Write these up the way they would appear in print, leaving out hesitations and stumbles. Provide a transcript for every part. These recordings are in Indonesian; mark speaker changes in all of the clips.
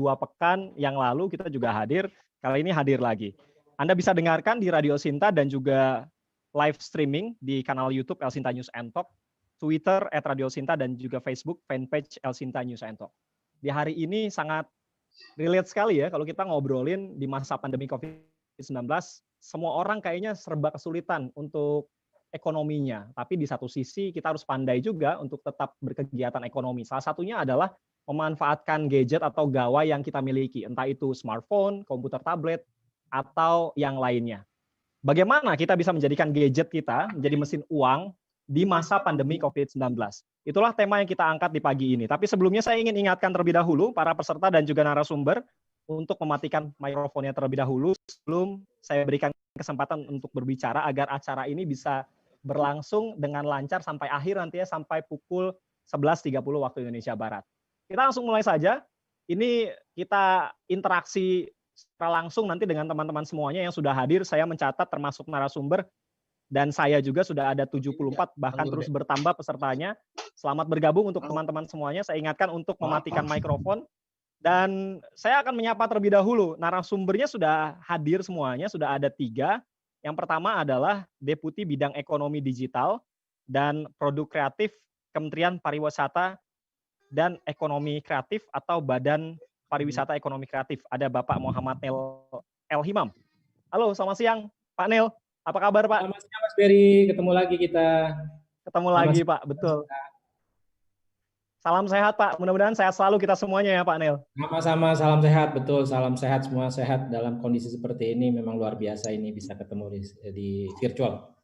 Speaker 1: 2 pekan yang lalu kita juga hadir, kali ini hadir lagi. Anda bisa dengarkan di Radio Sinta dan juga live streaming di kanal YouTube El Sinta News and Talk, Twitter @radiosinta dan juga Facebook fanpage El Sinta News and Talk. Di hari ini sangat relate sekali ya kalau kita ngobrolin di masa pandemi COVID-19, semua orang kayaknya serba kesulitan untuk ekonominya. Tapi di satu sisi kita harus pandai juga untuk tetap berkegiatan ekonomi. Salah satunya adalah memanfaatkan gadget atau gawai yang kita miliki, entah itu smartphone, komputer tablet, atau yang lainnya. Bagaimana kita bisa menjadikan gadget kita menjadi mesin uang di masa pandemi COVID-19? Itulah tema yang kita angkat di pagi ini. Tapi sebelumnya saya ingin ingatkan terlebih dahulu para peserta dan juga narasumber untuk mematikan mikrofonnya terlebih dahulu sebelum saya berikan kesempatan untuk berbicara agar acara ini bisa berlangsung dengan lancar sampai akhir nanti ya, sampai pukul 11.30 waktu Indonesia Barat. Kita langsung mulai saja. Ini kita interaksi secara langsung nanti dengan teman-teman semuanya yang sudah hadir. Saya mencatat termasuk narasumber dan saya juga sudah ada 74 bahkan terus bertambah pesertanya. Selamat bergabung untuk teman-teman semuanya. Saya ingatkan untuk mematikan mikrofon dan saya akan menyapa terlebih dahulu. Narasumbernya sudah hadir semuanya, sudah ada 3. Yang pertama adalah Deputi Bidang Ekonomi Digital dan Produk Kreatif Kementerian Pariwisata dan Ekonomi Kreatif atau Badan Pariwisata Ekonomi Kreatif. Ada Bapak Muhammad Nel Elhimam. Halo, selamat siang Pak Nel. Apa kabar Pak?
Speaker 2: Selamat siang Mas Ferry, ketemu lagi kita.
Speaker 1: Ketemu lagi Pak, betul. Salam sehat Pak, mudah-mudahan sehat selalu kita semuanya ya Pak Nel.
Speaker 2: Sama-sama, salam sehat, betul, salam sehat, semua sehat dalam kondisi seperti ini. Memang luar biasa ini bisa ketemu di virtual.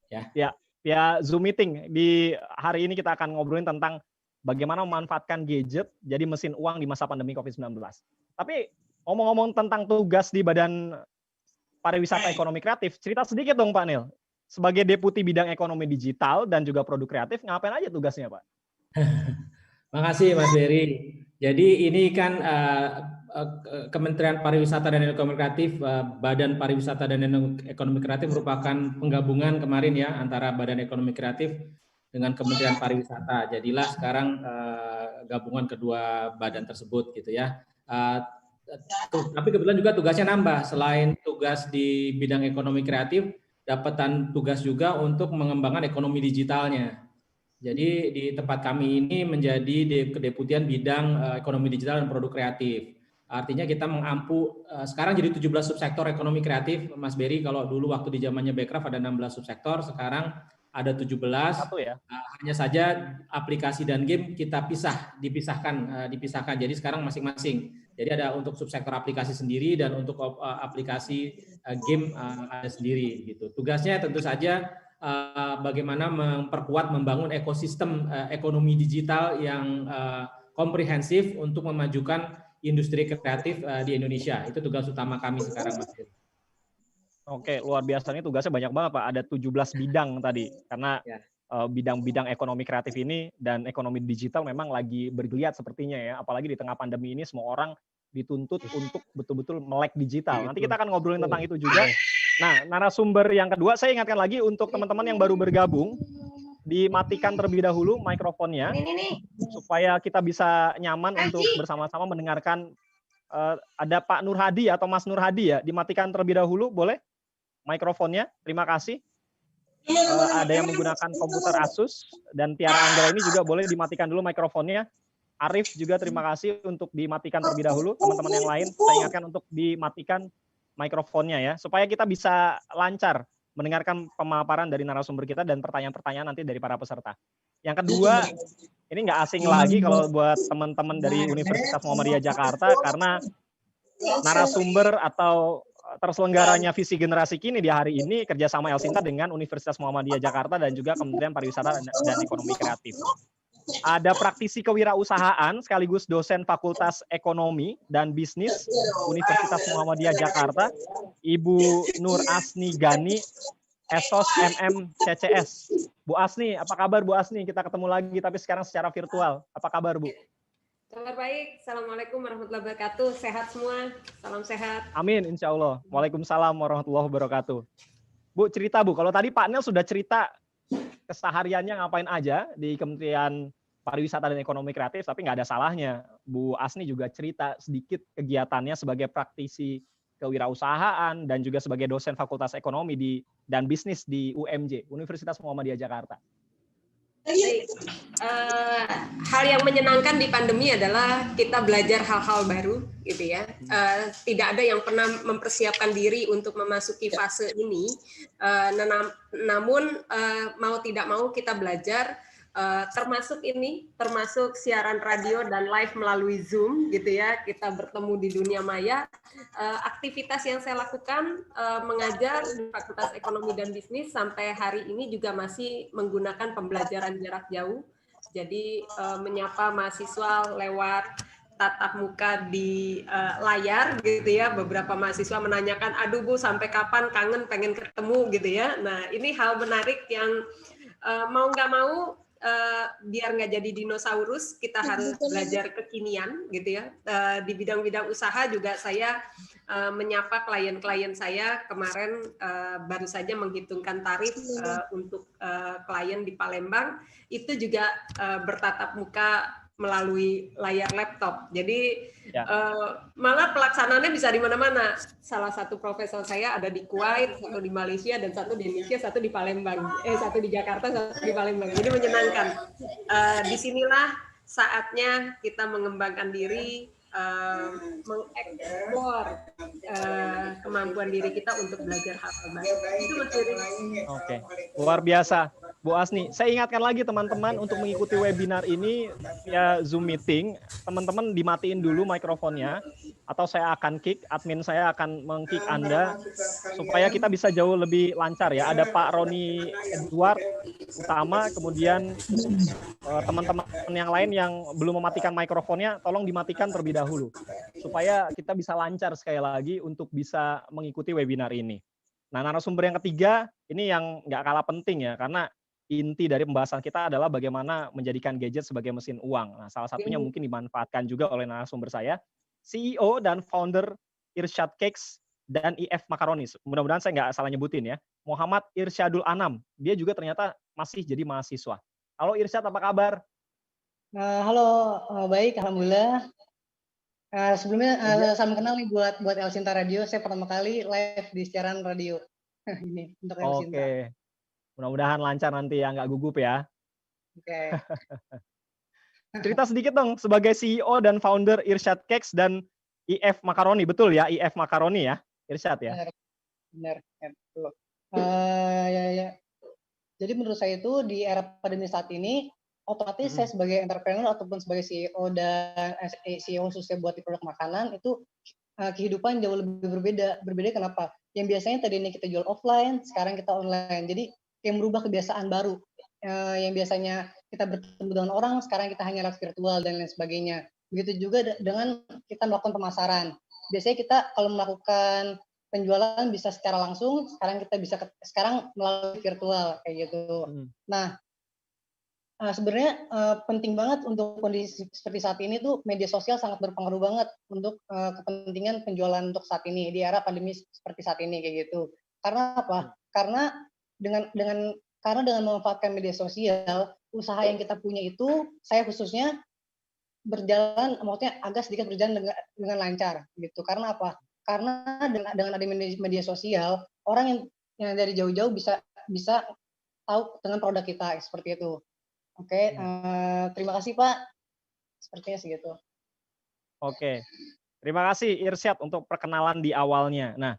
Speaker 1: Ya Zoom meeting. Di hari ini kita akan ngobrolin tentang bagaimana memanfaatkan gadget jadi mesin uang di masa pandemi COVID-19. Tapi ngomong-ngomong tentang tugas di Badan Pariwisata Ekonomi Kreatif, cerita sedikit dong Pak Nel. Sebagai Deputi Bidang Ekonomi Digital dan juga Produk Kreatif, ngapain aja tugasnya Pak?
Speaker 2: Makasih Mas Ferry. Jadi ini kan Kementerian Pariwisata dan Ekonomi Kreatif, Badan Pariwisata dan Ekonomi Kreatif merupakan penggabungan kemarin ya antara Badan Ekonomi Kreatif dengan Kementerian Pariwisata. Jadilah sekarang gabungan kedua badan tersebut gitu ya. Tapi kebetulan juga tugasnya nambah. Selain tugas di bidang ekonomi kreatif, dapatan tugas juga untuk mengembangkan ekonomi digitalnya. Jadi di tempat kami ini menjadi kedeputian bidang ekonomi digital dan produk kreatif. Artinya kita mengampu sekarang jadi 17 subsektor ekonomi kreatif, Mas Berry. Kalau dulu waktu di zamannya Bekraf ada 16 subsektor, sekarang ada 17.
Speaker 1: Ya.
Speaker 2: Hanya saja aplikasi dan game kita dipisahkan. Jadi sekarang masing-masing. Jadi ada untuk subsektor aplikasi sendiri dan untuk aplikasi game ada sendiri gitu. Tugasnya tentu saja bagaimana memperkuat membangun ekosistem ekonomi digital yang komprehensif untuk memajukan industri kreatif di Indonesia. Itu tugas utama kami sekarang, Mas.
Speaker 1: Oke, luar biasa, ini tugasnya banyak banget Pak. Ada 17 bidang tadi. Karena bidang-bidang ekonomi kreatif ini dan ekonomi digital memang lagi bergeliat sepertinya ya. Apalagi di tengah pandemi ini semua orang dituntut untuk betul-betul melek digital. Nanti kita akan ngobrolin tentang itu juga. Nah, narasumber yang kedua, saya ingatkan lagi untuk teman-teman yang baru bergabung, dimatikan terlebih dahulu mikrofonnya, supaya kita bisa nyaman untuk bersama-sama mendengarkan. Ada Pak Nur Hadi atau Mas Nur Hadi ya, dimatikan terlebih dahulu, boleh mikrofonnya, terima kasih. Ada yang menggunakan komputer Asus, dan Tiara Anggara ini juga boleh dimatikan dulu mikrofonnya. Arif juga terima kasih untuk dimatikan terlebih dahulu. Teman-teman yang lain, saya ingatkan untuk dimatikan mikrofonnya ya, supaya kita bisa lancar mendengarkan pemaparan dari narasumber kita dan pertanyaan-pertanyaan nanti dari para peserta. Yang kedua, ini nggak asing lagi kalau buat teman-teman dari Universitas Muhammadiyah Jakarta, karena narasumber atau terselenggaranya visi generasi kini di hari ini kerjasama El Sinta dengan Universitas Muhammadiyah Jakarta dan juga Kementerian Pariwisata dan Ekonomi Kreatif. Ada praktisi kewirausahaan sekaligus dosen Fakultas Ekonomi dan Bisnis Universitas Muhammadiyah Jakarta, Ibu Nur Asni Gani, Esos MM CCS. Bu Asni, apa kabar Bu Asni? Kita ketemu lagi tapi sekarang secara virtual. Apa kabar Bu?
Speaker 3: Kabar baik. Assalamualaikum warahmatullahi wabarakatuh. Sehat semua. Salam sehat.
Speaker 1: Amin, insya Allah. Waalaikumsalam warahmatullahi wabarakatuh. Bu, cerita Bu. Kalau tadi Pak Nel sudah cerita kesehariannya ngapain aja di Kementerian pariwisata dan ekonomi kreatif, tapi nggak ada salahnya Bu Asni juga cerita sedikit kegiatannya sebagai praktisi kewirausahaan dan juga sebagai dosen Fakultas Ekonomi dan Bisnis di UMJ, Universitas Muhammadiyah Jakarta.
Speaker 3: Baik. Hal yang menyenangkan di pandemi adalah kita belajar hal-hal baru, gitu ya. Tidak ada yang pernah mempersiapkan diri untuk memasuki fase ini. Namun mau tidak mau kita belajar, termasuk siaran radio dan live melalui Zoom, gitu ya. Kita bertemu di dunia maya. Aktivitas yang saya lakukan mengajar di Fakultas Ekonomi dan Bisnis sampai hari ini juga masih menggunakan pembelajaran jarak jauh. Jadi menyapa mahasiswa lewat tatap muka di layar, gitu ya. Beberapa mahasiswa menanyakan, aduh Bu, sampai kapan, kangen, pengen ketemu, gitu ya. Nah, ini hal menarik yang mau nggak mau, biar nggak jadi dinosaurus, kita harus belajar kekinian, gitu ya. Di bidang-bidang usaha juga saya menyapa klien-klien saya. Kemarin baru saja menghitungkan tarif untuk klien di Palembang, itu juga bertatap muka melalui layar laptop. Jadi malah pelaksanaannya bisa di mana-mana. Salah satu profesor saya ada di Kuwait, satu di Malaysia, dan satu di Indonesia, satu di Palembang. Satu di Jakarta, satu di Palembang. Jadi menyenangkan. Disinilah saatnya kita mengembangkan diri, mengeksplor kemampuan diri kita untuk belajar hal baru. Itu Mas Yuri.
Speaker 1: Oke, luar biasa. Bu Asni, saya ingatkan lagi teman-teman untuk mengikuti webinar ini via Zoom meeting, teman-teman dimatiin dulu mikrofonnya, atau saya akan kick, admin saya akan meng-kick Anda, supaya kita bisa jauh lebih lancar ya. Ada Pak Roni Edward utama, kemudian teman-teman yang lain yang belum mematikan mikrofonnya, tolong dimatikan terlebih dahulu, supaya kita bisa lancar sekali lagi untuk bisa mengikuti webinar ini. Nah, narasumber yang ketiga, ini yang nggak kalah penting ya, karena inti dari pembahasan kita adalah bagaimana menjadikan gadget sebagai mesin uang. Nah, salah satunya mungkin dimanfaatkan juga oleh narasumber saya, CEO dan founder Irsyad Cakes dan IF Macaroni. Mudah-mudahan saya nggak salah nyebutin ya. Muhammad Irsyadul Anam. Dia juga ternyata masih jadi mahasiswa. Halo Irsyad, apa kabar?
Speaker 4: Halo, baik, alhamdulillah. Sebelumnya salam kenal nih buat El Sinta Radio. Saya pertama kali live di siaran radio. Ini untuk El Sinta.
Speaker 1: Oke. Mudah-mudahan lancar nanti ya, nggak gugup ya.
Speaker 4: Oke.
Speaker 1: Cerita sedikit dong, sebagai CEO dan founder Irsyad Cakes dan IF Macaroni, betul ya? IF Macaroni ya, Irsyad ya?
Speaker 4: Benar. Betul. Ya. Jadi menurut saya itu di era pandemi saat ini, otomatis saya sebagai entrepreneur ataupun sebagai CEO dan CEO khususnya buat di produk makanan, itu kehidupan jauh lebih berbeda. Berbeda kenapa? Yang biasanya tadinya kita jual offline, sekarang kita online. Jadi yang merubah kebiasaan baru. Yang biasanya kita bertemu dengan orang, sekarang kita hanya lewat virtual dan lain sebagainya. Begitu juga dengan kita melakukan pemasaran. Biasanya kita kalau melakukan penjualan bisa secara langsung, sekarang melalui virtual kayak gitu. Nah, sebenarnya penting banget untuk kondisi seperti saat ini tuh media sosial sangat berpengaruh banget untuk kepentingan penjualan untuk saat ini di era pandemi seperti saat ini kayak gitu. Karena apa? Karena dengan memanfaatkan media sosial, usaha yang kita punya itu, saya khususnya berjalan, maksudnya agak sedikit berjalan dengan lancar gitu. Karena apa? Karena dengan ada media sosial, orang yang dari jauh-jauh bisa tahu dengan produk kita seperti itu. Oke, terima kasih Pak. Sepertinya segitu.
Speaker 1: Oke, terima kasih Irsyad untuk perkenalan di awalnya. Nah,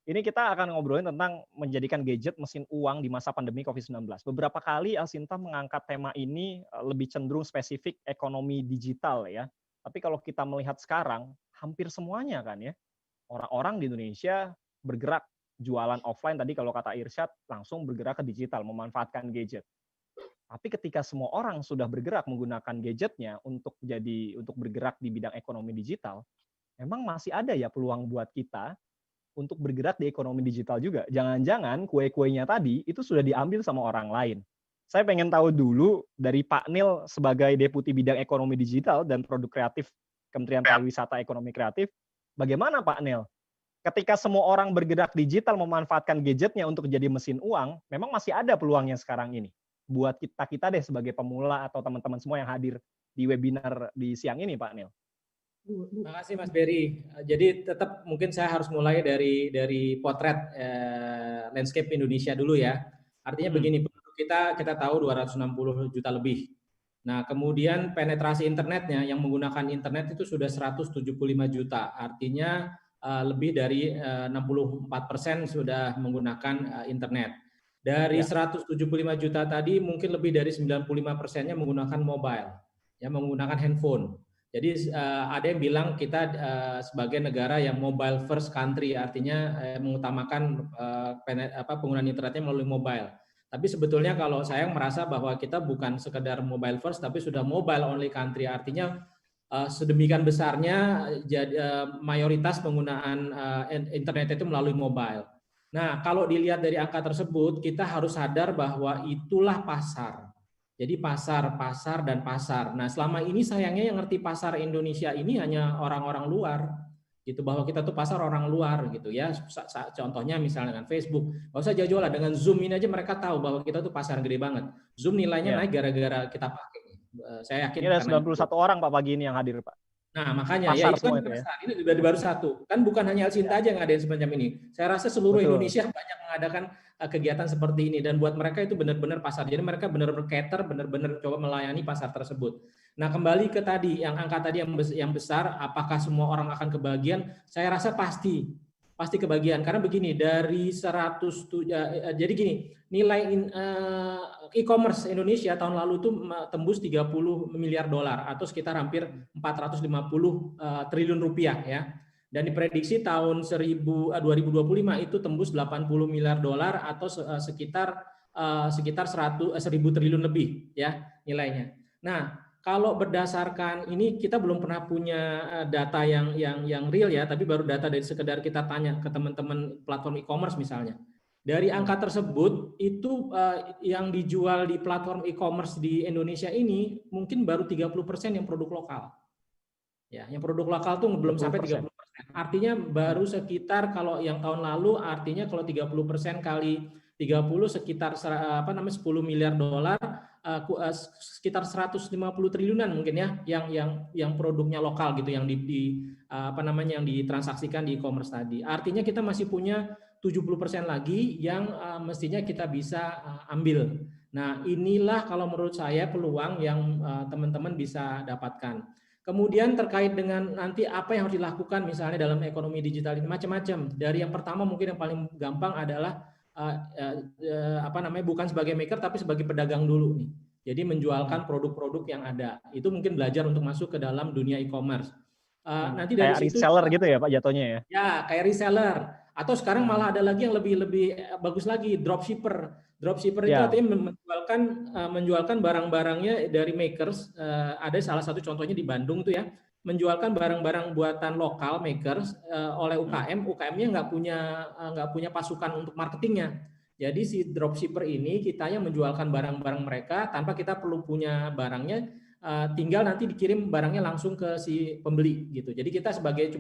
Speaker 1: ini kita akan ngobrolin tentang menjadikan gadget mesin uang di masa pandemi COVID-19. Beberapa kali El Sinta mengangkat tema ini lebih cenderung spesifik ekonomi digital ya. Tapi kalau kita melihat sekarang, hampir semuanya kan ya, orang-orang di Indonesia bergerak jualan offline, tadi kalau kata Irsyad, langsung bergerak ke digital, memanfaatkan gadget. Tapi ketika semua orang sudah bergerak menggunakan gadgetnya untuk bergerak di bidang ekonomi digital, memang masih ada ya peluang buat kita untuk bergerak di ekonomi digital juga. Jangan-jangan kue-kuenya tadi itu sudah diambil sama orang lain. Saya pengen tahu dulu dari Pak Nil sebagai Deputi Bidang Ekonomi Digital dan Produk Kreatif Kementerian Pariwisata Ekonomi Kreatif, bagaimana Pak Nil? Ketika semua orang bergerak digital memanfaatkan gadgetnya untuk jadi mesin uang, memang masih ada peluangnya sekarang ini. buat kita deh sebagai pemula atau teman-teman semua yang hadir di webinar di siang ini, Pak Nil?
Speaker 2: Terima kasih Mas Berry. Jadi tetap mungkin saya harus mulai dari potret landscape Indonesia dulu ya. Artinya begini, penduduk kita tahu 260 juta lebih. Nah, kemudian penetrasi internetnya yang menggunakan internet itu sudah 175 juta. Artinya lebih dari 64% sudah menggunakan internet. Dari 175 juta tadi mungkin lebih dari 95%-nya menggunakan mobile, ya, menggunakan handphone. Jadi ada yang bilang kita sebagai negara yang mobile first country, artinya mengutamakan penggunaan internetnya melalui mobile. Tapi sebetulnya kalau saya merasa bahwa kita bukan sekedar mobile first, tapi sudah mobile only country, artinya sedemikian besarnya mayoritas penggunaan internet itu melalui mobile. Nah, kalau dilihat dari angka tersebut, kita harus sadar bahwa itulah pasar. Jadi pasar. Nah, selama ini sayangnya yang ngerti pasar Indonesia ini hanya orang-orang luar, gitu, bahwa kita tuh pasar orang luar, gitu ya. Contohnya misalnya dengan Facebook, nggak usah jauh-jauh lah, dengan Zoom ini aja mereka tahu bahwa kita tuh pasar gede banget. Zoom nilainya naik gara-gara kita pakai. Saya yakin.
Speaker 1: Ini ada 91 orang Pak pagi ini yang hadir, Pak.
Speaker 2: Nah, makanya
Speaker 1: pasar
Speaker 2: ya itu kan besar. Ini baru satu. Kan bukan hanya Elsinta aja yang ngadain semacam ini. Saya rasa seluruh Indonesia banyak mengadakan kegiatan seperti ini, dan buat mereka itu benar-benar pasar. Jadi mereka benar-benar cater, benar-benar coba melayani pasar tersebut. Nah, kembali ke tadi yang angka tadi yang besar, apakah semua orang akan kebagian? Saya rasa pasti kebagian, karena begini, dari 100 jadi gini, nilai e-commerce Indonesia tahun lalu itu tembus 30 miliar dolar atau sekitar hampir 450 triliun rupiah ya. Dan diprediksi tahun 2025 itu tembus 80 miliar dolar atau sekitar 1.000 triliun lebih ya nilainya. Nah, kalau berdasarkan ini kita belum pernah punya data yang real ya, tapi baru data dari sekedar kita tanya ke teman-teman platform e-commerce misalnya. Dari angka tersebut itu yang dijual di platform e-commerce di Indonesia ini mungkin baru 30% yang produk lokal. Ya, yang produk lokal tuh belum sampai 30%. Artinya baru sekitar, kalau yang tahun lalu artinya kalau 30% kali 30 sekitar 10 miliar dolar, sekitar 150 triliunan mungkin ya yang produknya lokal gitu, yang yang ditransaksikan di e-commerce tadi. Artinya kita masih punya 70% lagi yang mestinya kita bisa ambil. Nah, inilah kalau menurut saya peluang yang teman-teman bisa dapatkan. Kemudian terkait dengan nanti apa yang harus dilakukan misalnya dalam ekonomi digital ini, macam-macam. Dari yang pertama mungkin yang paling gampang adalah bukan sebagai maker tapi sebagai pedagang dulu nih. Jadi menjualkan produk-produk yang ada. Itu mungkin belajar untuk masuk ke dalam dunia e-commerce. Nanti dari
Speaker 1: kayak
Speaker 2: situ
Speaker 1: reseller gitu ya Pak jatuhnya ya.
Speaker 2: Ya, kayak reseller. Atau sekarang malah ada lagi yang lebih bagus lagi, dropshipper. Dropshipper itu artinya menjualkan barang-barangnya dari makers. Ada salah satu contohnya di Bandung tuh ya, menjualkan barang-barang buatan lokal makers oleh UKM. UKM-nya nggak punya pasukan untuk marketingnya. Jadi si dropshipper ini kitanya menjualkan barang-barang mereka tanpa kita perlu punya barangnya, tinggal nanti dikirim barangnya langsung ke si pembeli gitu. Jadi kita sebagai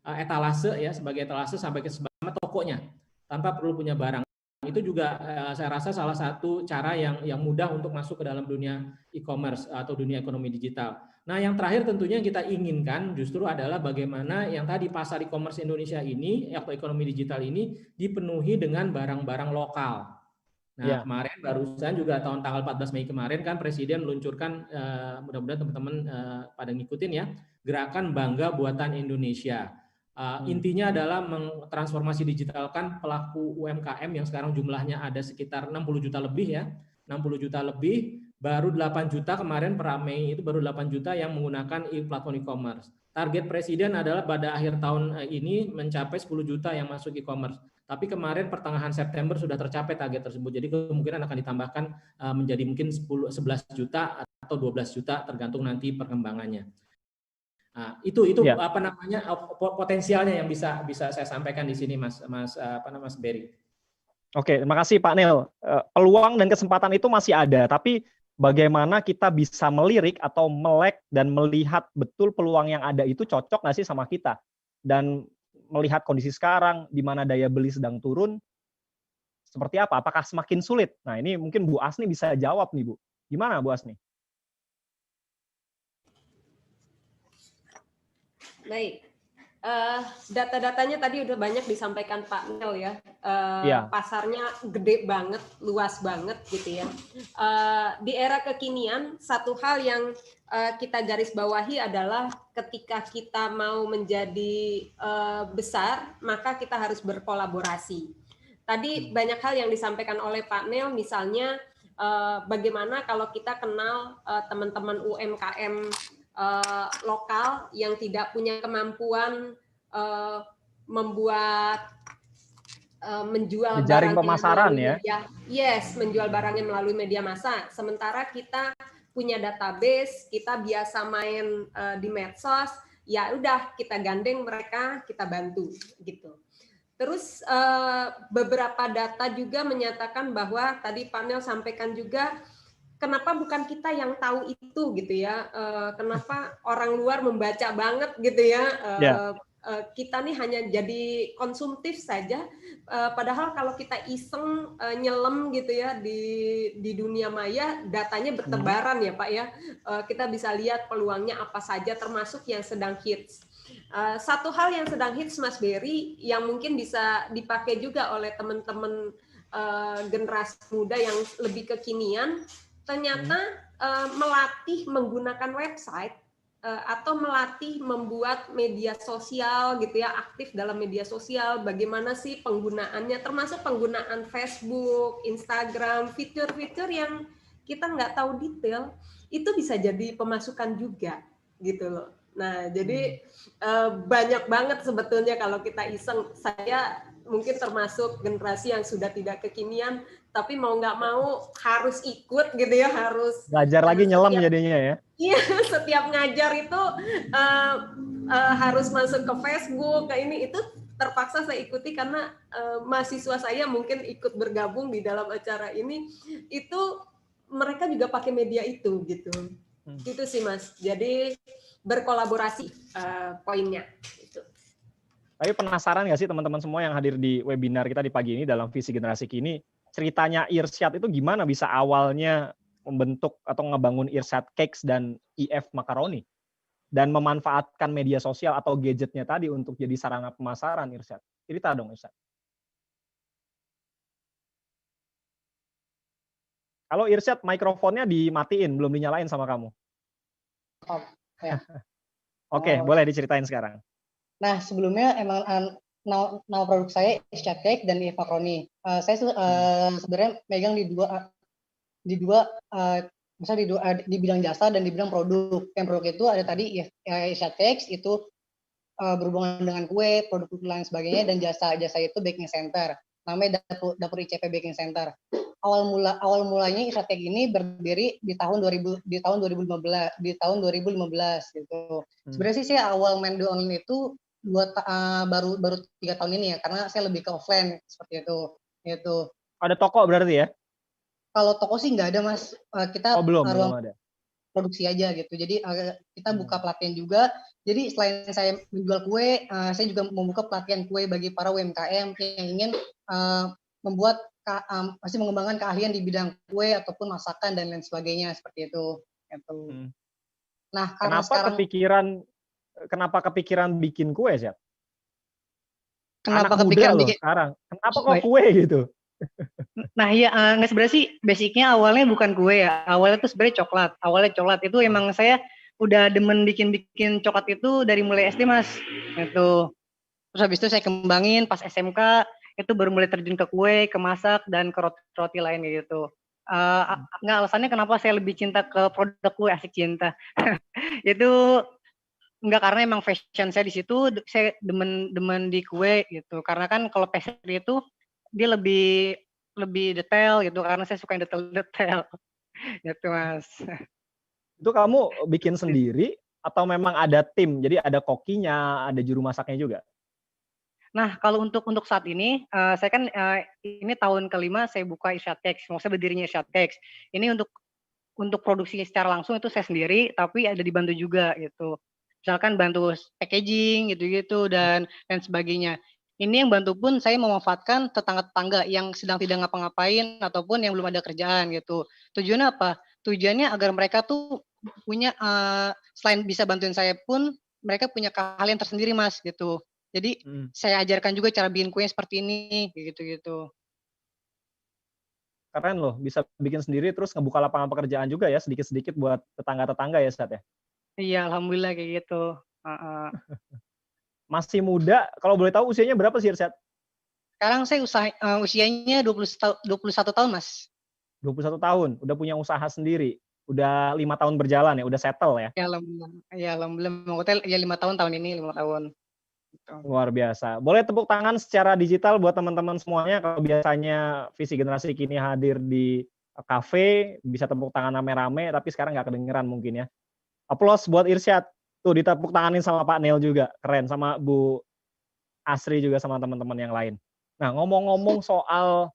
Speaker 2: etalase ya, sebagai etalase sampai ke sama tokonya tanpa perlu punya barang. Itu juga saya rasa salah satu cara yang mudah untuk masuk ke dalam dunia e-commerce atau dunia ekonomi digital. Nah, yang terakhir tentunya yang kita inginkan justru adalah bagaimana yang tadi pasar e-commerce Indonesia ini atau ekonomi digital ini dipenuhi dengan barang-barang lokal. Nah, kemarin barusan juga tanggal 14 Mei kemarin kan Presiden meluncurkan, mudah-mudahan teman-teman pada ngikutin ya, gerakan Bangga Buatan Indonesia. Intinya adalah mentransformasi digitalkan pelaku UMKM yang sekarang jumlahnya ada sekitar 60 juta lebih ya, 60 juta lebih, baru 8 juta kemarin per Mei itu baru 8 juta yang menggunakan platform e-commerce. Target Presiden adalah pada akhir tahun ini mencapai 10 juta yang masuk e-commerce. Tapi kemarin pertengahan September sudah tercapai target tersebut. Jadi kemungkinan akan ditambahkan menjadi mungkin 11 juta atau 12 juta tergantung nanti perkembangannya. Nah, itu potensialnya yang bisa saya sampaikan di sini Mas Berry.
Speaker 1: Oke, terima kasih Pak Nil. Peluang dan kesempatan itu masih ada, tapi bagaimana kita bisa melirik atau melek dan melihat betul peluang yang ada itu cocok nggak sih sama kita? Dan melihat kondisi sekarang di mana daya beli sedang turun, seperti apa? Apakah semakin sulit? Nah, ini mungkin Bu Asni bisa jawab nih, Bu. Gimana Bu Asni?
Speaker 3: Baik. Data-datanya tadi udah banyak disampaikan Pak Nel ya.
Speaker 1: Iya.
Speaker 3: Pasarnya gede banget, luas banget gitu ya. Di era kekinian, satu hal yang kita garis bawahi adalah ketika kita mau menjadi besar, maka kita harus berkolaborasi. Tadi banyak hal yang disampaikan oleh Pak Nel, misalnya bagaimana kalau kita kenal teman-teman UMKM lokal yang tidak punya kemampuan menjual
Speaker 1: Jejaring
Speaker 3: barangnya
Speaker 1: pemasaran
Speaker 3: melalui
Speaker 1: ya.
Speaker 3: media, menjual barangnya melalui media massa. Sementara kita punya database, kita biasa main di medsos, ya udah kita gandeng mereka, kita bantu gitu. Terus beberapa data juga menyatakan bahwa tadi panel sampaikan juga, kenapa bukan kita yang tahu itu gitu ya? Kenapa orang luar membaca banget gitu ya? Kita nih hanya jadi konsumtif saja. Padahal kalau kita iseng nyelam gitu ya di dunia maya, datanya bertebaran ya Pak ya. Kita bisa lihat peluangnya apa saja, termasuk yang sedang hits. Satu hal yang sedang hits Mas Berry, yang mungkin bisa dipakai juga oleh teman-teman generasi muda yang lebih kekinian, ternyata melatih menggunakan website atau melatih membuat media sosial gitu ya, aktif dalam media sosial, bagaimana sih penggunaannya, termasuk penggunaan Facebook, Instagram, fitur-fitur yang kita nggak tahu detail, itu bisa jadi pemasukan juga gitu loh. Nah, jadi banyak banget sebetulnya kalau kita iseng. Saya mungkin termasuk generasi yang sudah tidak kekinian, tapi mau nggak mau harus ikut gitu ya, harus
Speaker 1: belajar lagi nyelam jadinya ya.
Speaker 3: Iya, setiap ngajar itu harus masuk ke Facebook, ke ini, itu terpaksa saya ikuti karena mahasiswa saya mungkin ikut bergabung di dalam acara ini, itu mereka juga pakai media itu gitu. Itu sih Mas. Jadi berkolaborasi poinnya. Gitu.
Speaker 1: Tapi penasaran nggak sih teman-teman semua yang hadir di webinar kita di pagi ini dalam visi generasi kini, ceritanya Irsyad itu gimana bisa awalnya membentuk atau ngebangun Irsyad Cakes dan IF Macaroni dan memanfaatkan media sosial atau gadgetnya tadi untuk jadi sarana pemasaran Irsyad. Cerita dong Irsyad. Kalau Irsyad mikrofonnya dimatiin, belum dinyalain sama kamu.
Speaker 4: Oh, ya.
Speaker 1: Oke, boleh diceritain sekarang.
Speaker 4: Nah, sebelumnya emang nama produk saya Irsyad Cake dan IF Macaroni. Saya sebenarnya megang di dua misalnya di bidang jasa dan di bidang produk. Yang produk itu ada tadi Irsyad Cakes itu berhubungan dengan kue, produk lain sebagainya, dan jasa itu baking center. Namanya dapur ICP Baking Center. Awal mulanya Irsyad Cake ini berdiri di tahun 2015 gitu. Sebenarnya sih saya awal main di online itu baru 3 tahun ini ya, karena saya lebih ke offline seperti itu. Gitu.
Speaker 1: Ada toko berarti ya?
Speaker 4: Kalau toko sih nggak ada Mas. Kita
Speaker 1: belum ada.
Speaker 4: Produksi aja gitu. Jadi kita buka pelatihan juga. Jadi selain saya menjual kue, saya juga membuka pelatihan kue bagi para UMKM yang ingin masih mengembangkan keahlian di bidang kue ataupun masakan dan lain sebagainya seperti itu. Gitu. Nah, karena
Speaker 1: kenapa kepikiran bikin kue sih?
Speaker 4: Kenapa
Speaker 1: anak muda loh sekarang. Kenapa kok kue gitu?
Speaker 4: Nah iya, nggak sebenarnya sih basicnya awalnya bukan kue ya. Awalnya tuh sebenarnya coklat. Awalnya coklat itu emang saya udah demen bikin coklat itu dari mulai SD Mas. Itu. Terus habis itu saya kembangin pas SMK itu baru mulai terjun ke kue, ke masak dan ke roti lain kayak gitu. Nggak, alasannya kenapa saya lebih cinta ke produk kue, asik cinta. Itu enggak, karena emang fashion saya di situ, saya demen di kue gitu. Karena kan kalau pastry itu dia lebih detail gitu, karena saya suka yang detail-detail gitu Mas.
Speaker 1: Itu kamu bikin sendiri atau memang ada tim? Jadi ada kokinya, ada juru masaknya juga?
Speaker 4: Nah, kalau untuk saat ini, saya kan ini tahun kelima saya buka Irsyad Cakes, maksudnya berdirinya Irsyad Cakes. Ini untuk produksi secara langsung itu saya sendiri, tapi ada dibantu juga gitu. Misalkan bantu packaging gitu-gitu dan sebagainya. Ini yang bantu pun saya memanfaatkan tetangga-tetangga yang sedang tidak ngapa-ngapain ataupun yang belum ada kerjaan gitu. Tujuannya apa? Tujuannya agar mereka tuh punya selain bisa bantuin saya pun mereka punya keahlian tersendiri Mas gitu. Jadi saya ajarkan juga cara bikin kue seperti ini gitu-gitu.
Speaker 1: Keren loh, bisa bikin sendiri terus ngebuka lapangan pekerjaan juga ya sedikit-sedikit buat tetangga-tetangga ya Sat ya.
Speaker 4: Iya, alhamdulillah kayak gitu.
Speaker 1: Masih muda, kalau boleh tahu usianya berapa sih Irsad?
Speaker 4: Sekarang saya usianya 21 tahun, Mas.
Speaker 1: 21 tahun, udah punya usaha sendiri. Udah 5 tahun berjalan ya, udah settle ya?
Speaker 4: Ya alhamdulillah. Ya alhamdulillah. Hotel ya 5 tahun ini 5 tahun. Gitu.
Speaker 1: Luar biasa. Boleh tepuk tangan secara digital buat teman-teman semuanya. Kalau biasanya Visi Generasi Kini hadir di kafe, bisa tepuk tangan rame-rame, tapi sekarang nggak kedengeran mungkin ya. Aplaus buat Irsyad. Tuh ditepuk tanganin sama Pak Nel juga, keren, sama Bu Asri juga sama teman-teman yang lain. Nah, ngomong-ngomong soal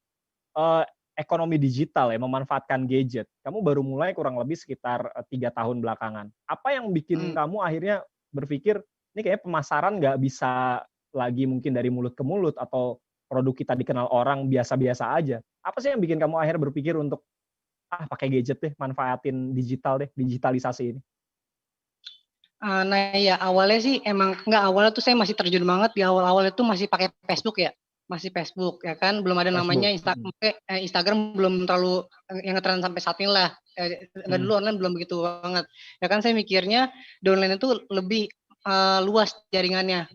Speaker 1: ekonomi digital ya, memanfaatkan gadget. Kamu baru mulai kurang lebih sekitar 3 tahun belakangan. Apa yang bikin kamu akhirnya berpikir, ini kayaknya pemasaran nggak bisa lagi mungkin dari mulut ke mulut, atau produk kita dikenal orang biasa-biasa aja. Apa sih yang bikin kamu akhirnya berpikir untuk, pakai gadget deh, manfaatin digital deh, digitalisasi ini?
Speaker 4: Nah ya awalnya sih awalnya tuh saya masih terjun banget di awal-awal itu masih pakai Facebook ya. Masih Facebook ya kan, belum ada namanya Instagram belum terlalu yang ngetren sampai saat ini lah. Enggak dulu online belum begitu banget. Ya kan saya mikirnya di online itu lebih luas jaringannya.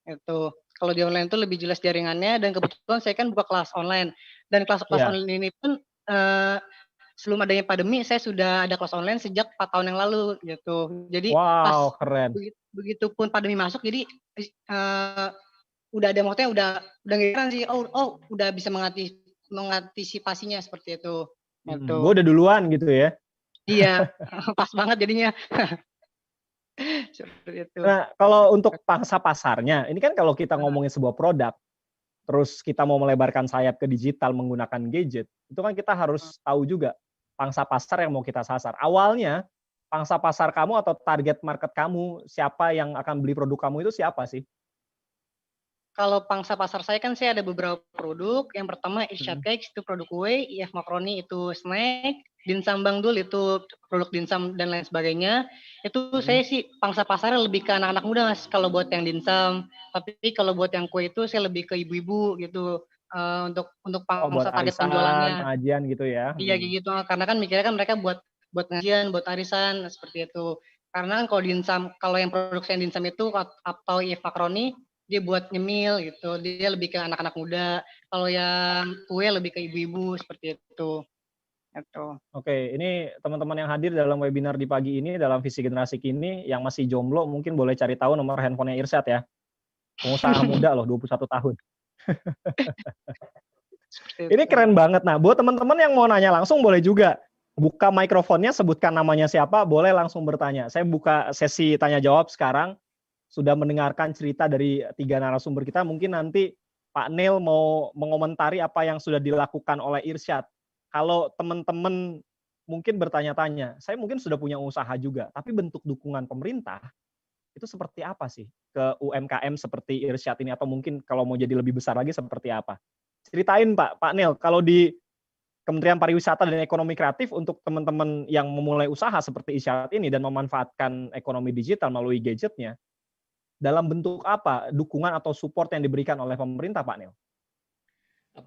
Speaker 4: Itu. Kalau di online itu lebih jelas jaringannya, dan kebetulan saya kan buka kelas online. Dan kelas-kelas online ini pun sebelum adanya pandemi saya sudah ada kelas online sejak 4 tahun yang lalu gitu. Jadi pas
Speaker 1: keren.
Speaker 4: Begitupun pandemi masuk, jadi udah ada, maksudnya udah ngeran sih, udah bisa mengantisipasinya seperti itu. Gitu.
Speaker 1: Gue udah duluan gitu ya.
Speaker 4: Iya, pas banget jadinya. Seperti itu.
Speaker 1: Nah, kalau untuk pangsa pasarnya, ini kan kalau kita ngomongin sebuah produk, terus kita mau melebarkan sayap ke digital menggunakan gadget, itu kan kita harus tahu juga pangsa pasar yang mau kita sasar. Awalnya, pangsa pasar kamu atau target market kamu, siapa yang akan beli produk kamu itu siapa sih?
Speaker 4: Kalau pangsa pasar saya kan saya ada beberapa produk. Yang pertama Irsyad Cakes itu produk kue, IF Makaroni itu snack, Dimsum Bang Dul itu produk dimsum dan lain sebagainya. Itu saya sih pangsa pasarnya lebih ke anak-anak muda Mas kalau buat yang dimsum. Tapi kalau buat yang kue itu saya lebih ke ibu-ibu gitu. Untuk pangsa target penjualannya.
Speaker 1: Pengajian gitu ya.
Speaker 4: Iya gitu, karena kan mikirnya kan mereka buat pengajian, buat arisan seperti itu. Karena kan kalau dimsum, kalau yang produksi yang dimsum itu atau IF Makaroni, dia buat nyemil gitu, dia lebih ke anak-anak muda. Kalau yang kue lebih ke ibu-ibu seperti itu.
Speaker 1: Oke, ini teman-teman yang hadir dalam webinar di pagi ini dalam Visi Generasi Kini yang masih jomblo mungkin boleh cari tahu nomor handphonenya Irsyad ya. Pengusaha muda loh, 21 tahun. Ini keren banget. Nah, buat teman-teman yang mau nanya langsung boleh juga buka mikrofonnya, sebutkan namanya siapa, boleh langsung bertanya. Saya buka sesi tanya jawab sekarang. Sudah mendengarkan cerita dari 3 narasumber kita, mungkin nanti Pak Nel mau mengomentari apa yang sudah dilakukan oleh Irsyad. Kalau teman-teman mungkin bertanya-tanya, saya mungkin sudah punya usaha juga, tapi bentuk dukungan pemerintah itu seperti apa sih ke UMKM seperti Irsyad ini, atau mungkin kalau mau jadi lebih besar lagi seperti apa? Ceritain Pak Nel, kalau di Kementerian Pariwisata dan Ekonomi Kreatif untuk teman-teman yang memulai usaha seperti Irsyad ini dan memanfaatkan ekonomi digital melalui gadgetnya, dalam bentuk apa dukungan atau support yang diberikan oleh pemerintah, Pak Nel?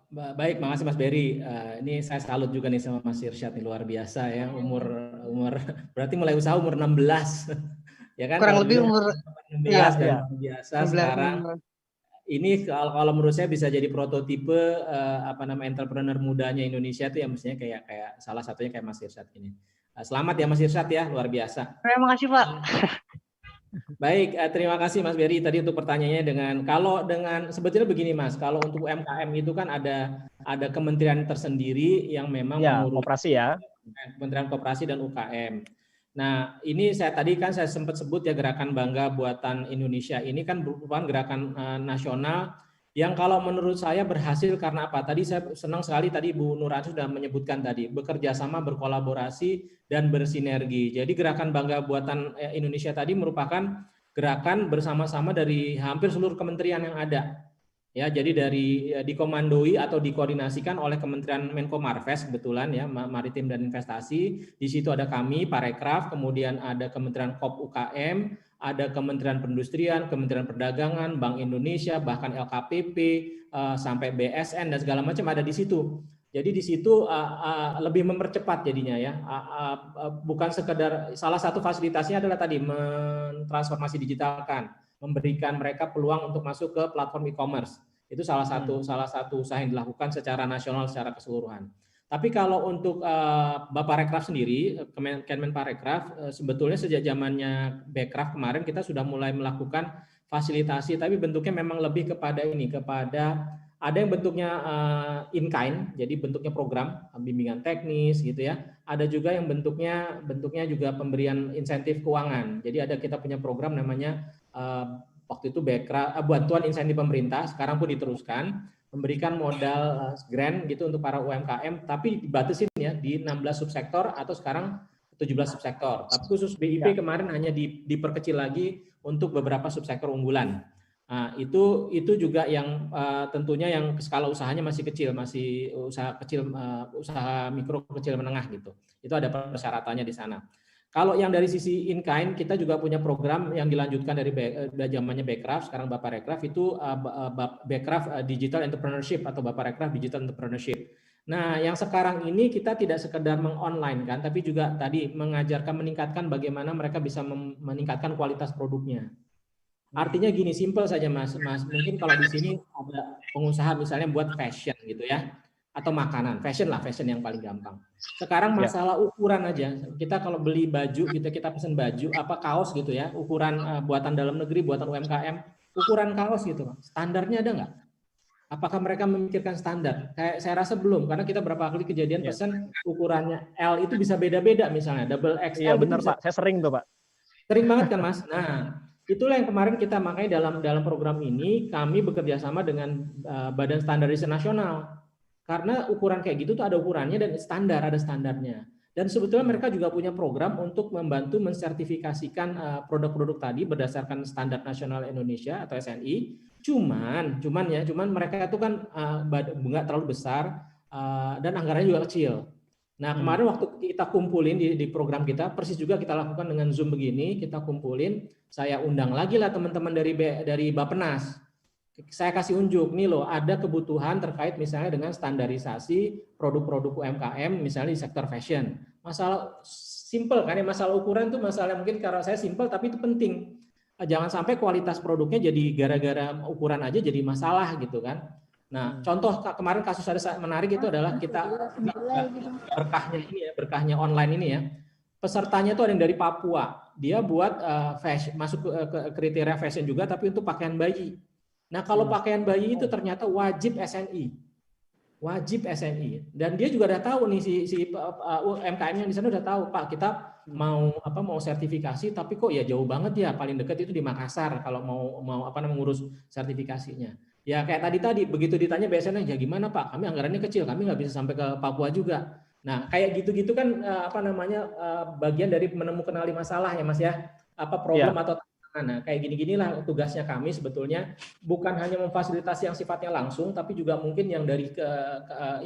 Speaker 2: Baik, makasih Mas Berry. Ini saya salut juga nih sama Mas Irsyad, nih luar biasa ya. Umur berarti mulai usaha umur 16. Ya kan?
Speaker 4: Kurang lebih umur
Speaker 2: 16 dan biasa sekarang. Ini kalau menurut saya bisa jadi prototipe entrepreneur mudanya Indonesia itu ya, mestinya kayak salah satunya kayak Mas Irsyad ini. Selamat ya Mas Irsyad ya, luar biasa.
Speaker 4: Terima kasih Pak.
Speaker 2: Baik, terima kasih Mas Berry tadi untuk pertanyaannya sebetulnya begini Mas, kalau untuk UMKM itu kan ada kementerian tersendiri yang memang mengurus
Speaker 1: koperasi ya.
Speaker 2: Kementerian Koperasi dan UKM. Nah, ini saya sempat sebut ya, Gerakan Bangga Buatan Indonesia ini kan merupakan gerakan nasional yang kalau menurut saya berhasil karena apa? Tadi saya senang sekali tadi Bu Nurhati sudah menyebutkan tadi, bekerja sama, berkolaborasi, dan bersinergi. Jadi Gerakan Bangga Buatan Indonesia tadi merupakan gerakan bersama-sama dari hampir seluruh kementerian yang ada. Ya, jadi dikomandoi atau dikoordinasikan oleh Kementerian Menko Marves kebetulan ya, Maritim dan Investasi. Di situ ada kami, Parekraf, kemudian ada Kementerian KOP UKM, ada Kementerian Perindustrian, Kementerian Perdagangan, Bank Indonesia, bahkan LKPP, sampai BSN dan segala macam ada di situ. Jadi di situ lebih mempercepat jadinya ya. Bukan sekedar, salah satu fasilitasnya adalah tadi mentransformasi digitalkan, memberikan mereka peluang untuk masuk ke platform e-commerce. Itu salah satu usaha yang dilakukan secara nasional secara keseluruhan. Tapi kalau untuk Bapak Rekraf sendiri, Kemenparekraf, sebetulnya sejak zamannya Bekraf kemarin kita sudah mulai melakukan fasilitasi, tapi bentuknya memang lebih kepada ada yang bentuknya in kind, jadi bentuknya program bimbingan teknis gitu ya. Ada juga yang bentuknya juga pemberian insentif keuangan. Jadi kita punya program namanya waktu itu bantuan insentif pemerintah, sekarang pun diteruskan, memberikan modal grant gitu untuk para UMKM, tapi dibatasin ya di 16 subsektor atau sekarang 17 subsektor. Tapi khusus BIP kemarin hanya diperkecil lagi untuk beberapa subsektor unggulan. Nah, itu juga yang tentunya yang skala usahanya masih kecil, masih usaha kecil, usaha mikro kecil menengah gitu. Itu ada persyaratannya di sana. Kalau yang dari sisi in-kind, kita juga punya program yang dilanjutkan dari zamannya Bekraf, sekarang Bapak Rekraf, itu Bekraf Digital Entrepreneurship atau Bapak Rekraf Digital Entrepreneurship. Nah, yang sekarang ini kita tidak sekedar meng-online kan, tapi juga tadi meningkatkan bagaimana mereka bisa meningkatkan kualitas produknya. Artinya gini, simple saja Mas. Mungkin kalau di sini ada pengusaha misalnya buat fashion gitu ya, atau makanan, fashion yang paling gampang. Sekarang masalah ukuran aja. Kita kalau beli baju, kita pesan baju, kaos gitu ya, ukuran buatan dalam negeri, buatan UMKM, ukuran kaos gitu, standarnya ada nggak? Apakah mereka memikirkan standar? Kayak saya rasa belum, karena kita berapa kali kejadian pesan ukurannya L itu bisa beda-beda misalnya, double XL.
Speaker 1: Iya benar Pak, saya sering tuh Pak.
Speaker 2: Sering banget kan Mas. Nah, itulah yang kemarin kita makanya dalam program ini kami bekerja sama dengan Badan Standarisasi Nasional. Karena ukuran kayak gitu tuh ada ukurannya dan ada standarnya. Dan sebetulnya mereka juga punya program untuk membantu mensertifikasikan produk-produk tadi berdasarkan standar nasional Indonesia atau SNI. Cuman mereka itu kan nggak terlalu besar dan anggarannya juga kecil. Nah, kemarin waktu kita kumpulin di program kita, persis juga kita lakukan dengan Zoom begini, kita kumpulin, saya undang lagi lah teman-teman dari Bappenas. Saya kasih unjuk, nih loh, ada kebutuhan terkait misalnya dengan standarisasi produk-produk UMKM, misalnya di sektor fashion. Masalah simple kan ya, masalah ukuran itu masalah mungkin karena saya simple, tapi itu penting. Jangan sampai kualitas produknya jadi gara-gara ukuran aja jadi masalah gitu kan. Nah, contoh kemarin kasus ada menarik itu adalah kita berkahnya online ini ya. Pesertanya itu ada yang dari Papua. Dia buat fashion, masuk ke kriteria fashion juga, tapi untuk pakaian bayi. Nah, kalau pakaian bayi itu ternyata wajib SNI. Dan dia juga udah tahu nih si UMKM-nya di sana udah tahu, Pak, kita mau sertifikasi tapi kok ya jauh banget ya, paling dekat itu di Makassar kalau mau mengurus sertifikasinya. Ya kayak tadi begitu ditanya BSN ya gimana Pak, kami anggarannya kecil, kami nggak bisa sampai ke Papua juga. Nah kayak gitu-gitu kan bagian dari menemukan masalah ya Mas ya, problem atau tantangan. Nah kayak gini-ginilah tugasnya kami sebetulnya, bukan hanya memfasilitasi yang sifatnya langsung, tapi juga mungkin yang dari ke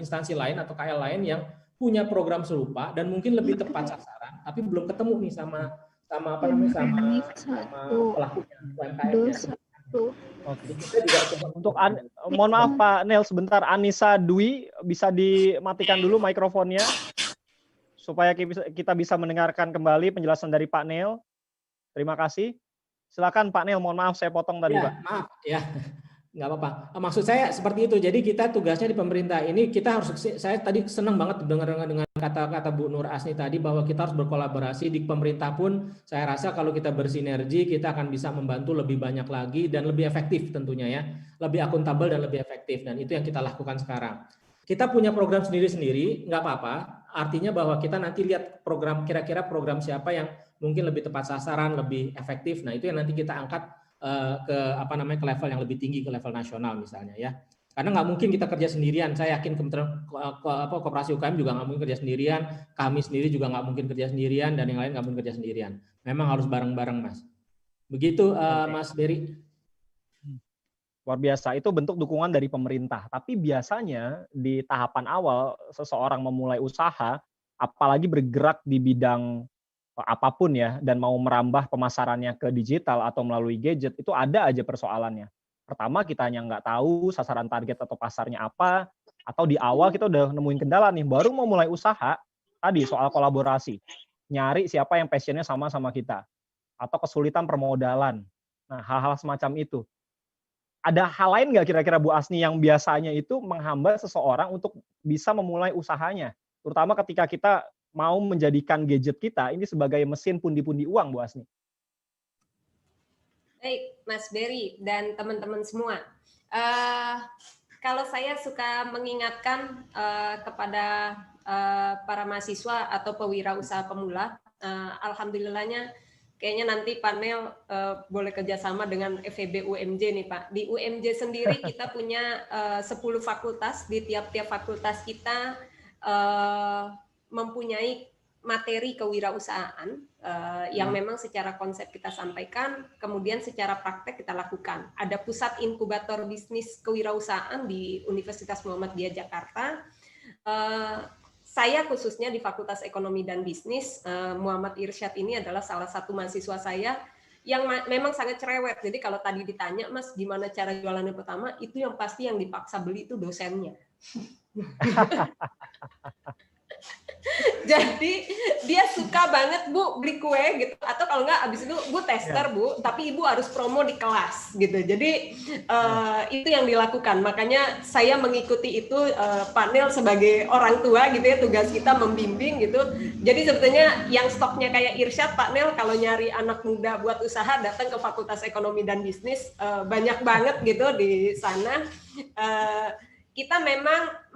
Speaker 2: instansi lain atau KL lain yang punya program serupa dan mungkin lebih tepat sasaran, tapi belum ketemu nih sama pelakunya UMKM-nya.
Speaker 1: Oke. Untuk mohon maaf Pak Nel sebentar, Anissa Dwi bisa dimatikan dulu mikrofonnya supaya kita bisa mendengarkan kembali penjelasan dari Pak Nel. Terima kasih. Silakan Pak Nel, mohon maaf saya potong tadi Pak.
Speaker 2: Maaf ya. Nggak apa-apa. Maksud saya seperti itu. Jadi kita tugasnya di pemerintah ini kita harus. Saya tadi senang banget dengar dengan kata-kata Bu Nur Asni tadi bahwa kita harus berkolaborasi di pemerintah pun. Saya rasa kalau kita bersinergi kita akan bisa membantu lebih banyak lagi dan lebih efektif tentunya ya, lebih akuntabel dan lebih efektif. Dan itu yang kita lakukan sekarang. Kita punya program sendiri-sendiri, nggak apa-apa. Artinya bahwa kita nanti lihat program kira-kira program siapa yang mungkin lebih tepat sasaran, lebih efektif. Nah itu yang nanti kita angkat ke level yang lebih tinggi, ke level nasional misalnya ya. Karena nggak mungkin kita kerja sendirian. Saya yakin Kementerian Koperasi UKM juga nggak mungkin kerja sendirian. Kami sendiri juga nggak mungkin kerja sendirian dan yang lain nggak mungkin kerja sendirian. Memang harus bareng-bareng Mas. Begitu Mas Berry.
Speaker 1: Luar biasa, itu bentuk dukungan dari pemerintah. Tapi biasanya di tahapan awal seseorang memulai usaha, apalagi bergerak di bidang apapun ya, dan mau merambah pemasarannya ke digital atau melalui gadget, itu ada aja persoalannya. Pertama, kitanya nggak tahu sasaran target atau pasarnya apa, atau di awal kita udah nemuin kendala nih, baru mau mulai usaha, tadi soal kolaborasi, nyari siapa yang passionnya sama kita, atau kesulitan permodalan. Nah, hal-hal semacam itu. Ada hal lain nggak kira-kira Bu Asni yang biasanya itu menghambat seseorang untuk bisa memulai usahanya? Terutama ketika kita mau menjadikan gadget kita ini sebagai mesin pundi-pundi uang, Bu Asni.
Speaker 3: Baik, Mas Berry dan teman-teman semua. Kalau saya suka mengingatkan kepada para mahasiswa atau pewirausaha pemula, alhamdulillahnya kayaknya nanti panel boleh kerjasama dengan FEB UMJ nih Pak. Di UMJ sendiri kita punya 10 fakultas, di tiap-tiap fakultas kita mempunyai materi kewirausahaan yang memang secara konsep kita sampaikan, kemudian secara praktek kita lakukan. Ada pusat inkubator bisnis kewirausahaan di Universitas Muhammadiyah Jakarta. Saya khususnya di Fakultas Ekonomi dan Bisnis, Muhammad Irsyad ini adalah salah satu mahasiswa saya yang memang sangat cerewet. Jadi kalau tadi ditanya, Mas, gimana cara jualannya pertama, itu yang pasti yang dipaksa beli itu dosennya. Jadi dia suka banget, Bu, beli kue gitu, atau kalau nggak abis itu Bu tester, Bu, tapi Ibu harus promo di kelas gitu. Jadi itu yang dilakukan. Makanya saya mengikuti itu, panel sebagai orang tua gitu ya, tugas kita membimbing gitu. Jadi sebetulnya yang stoknya kayak Irsyad, Pak Nel, kalau nyari anak muda buat usaha datang ke Fakultas Ekonomi dan Bisnis, banyak banget gitu di sana. Kita memang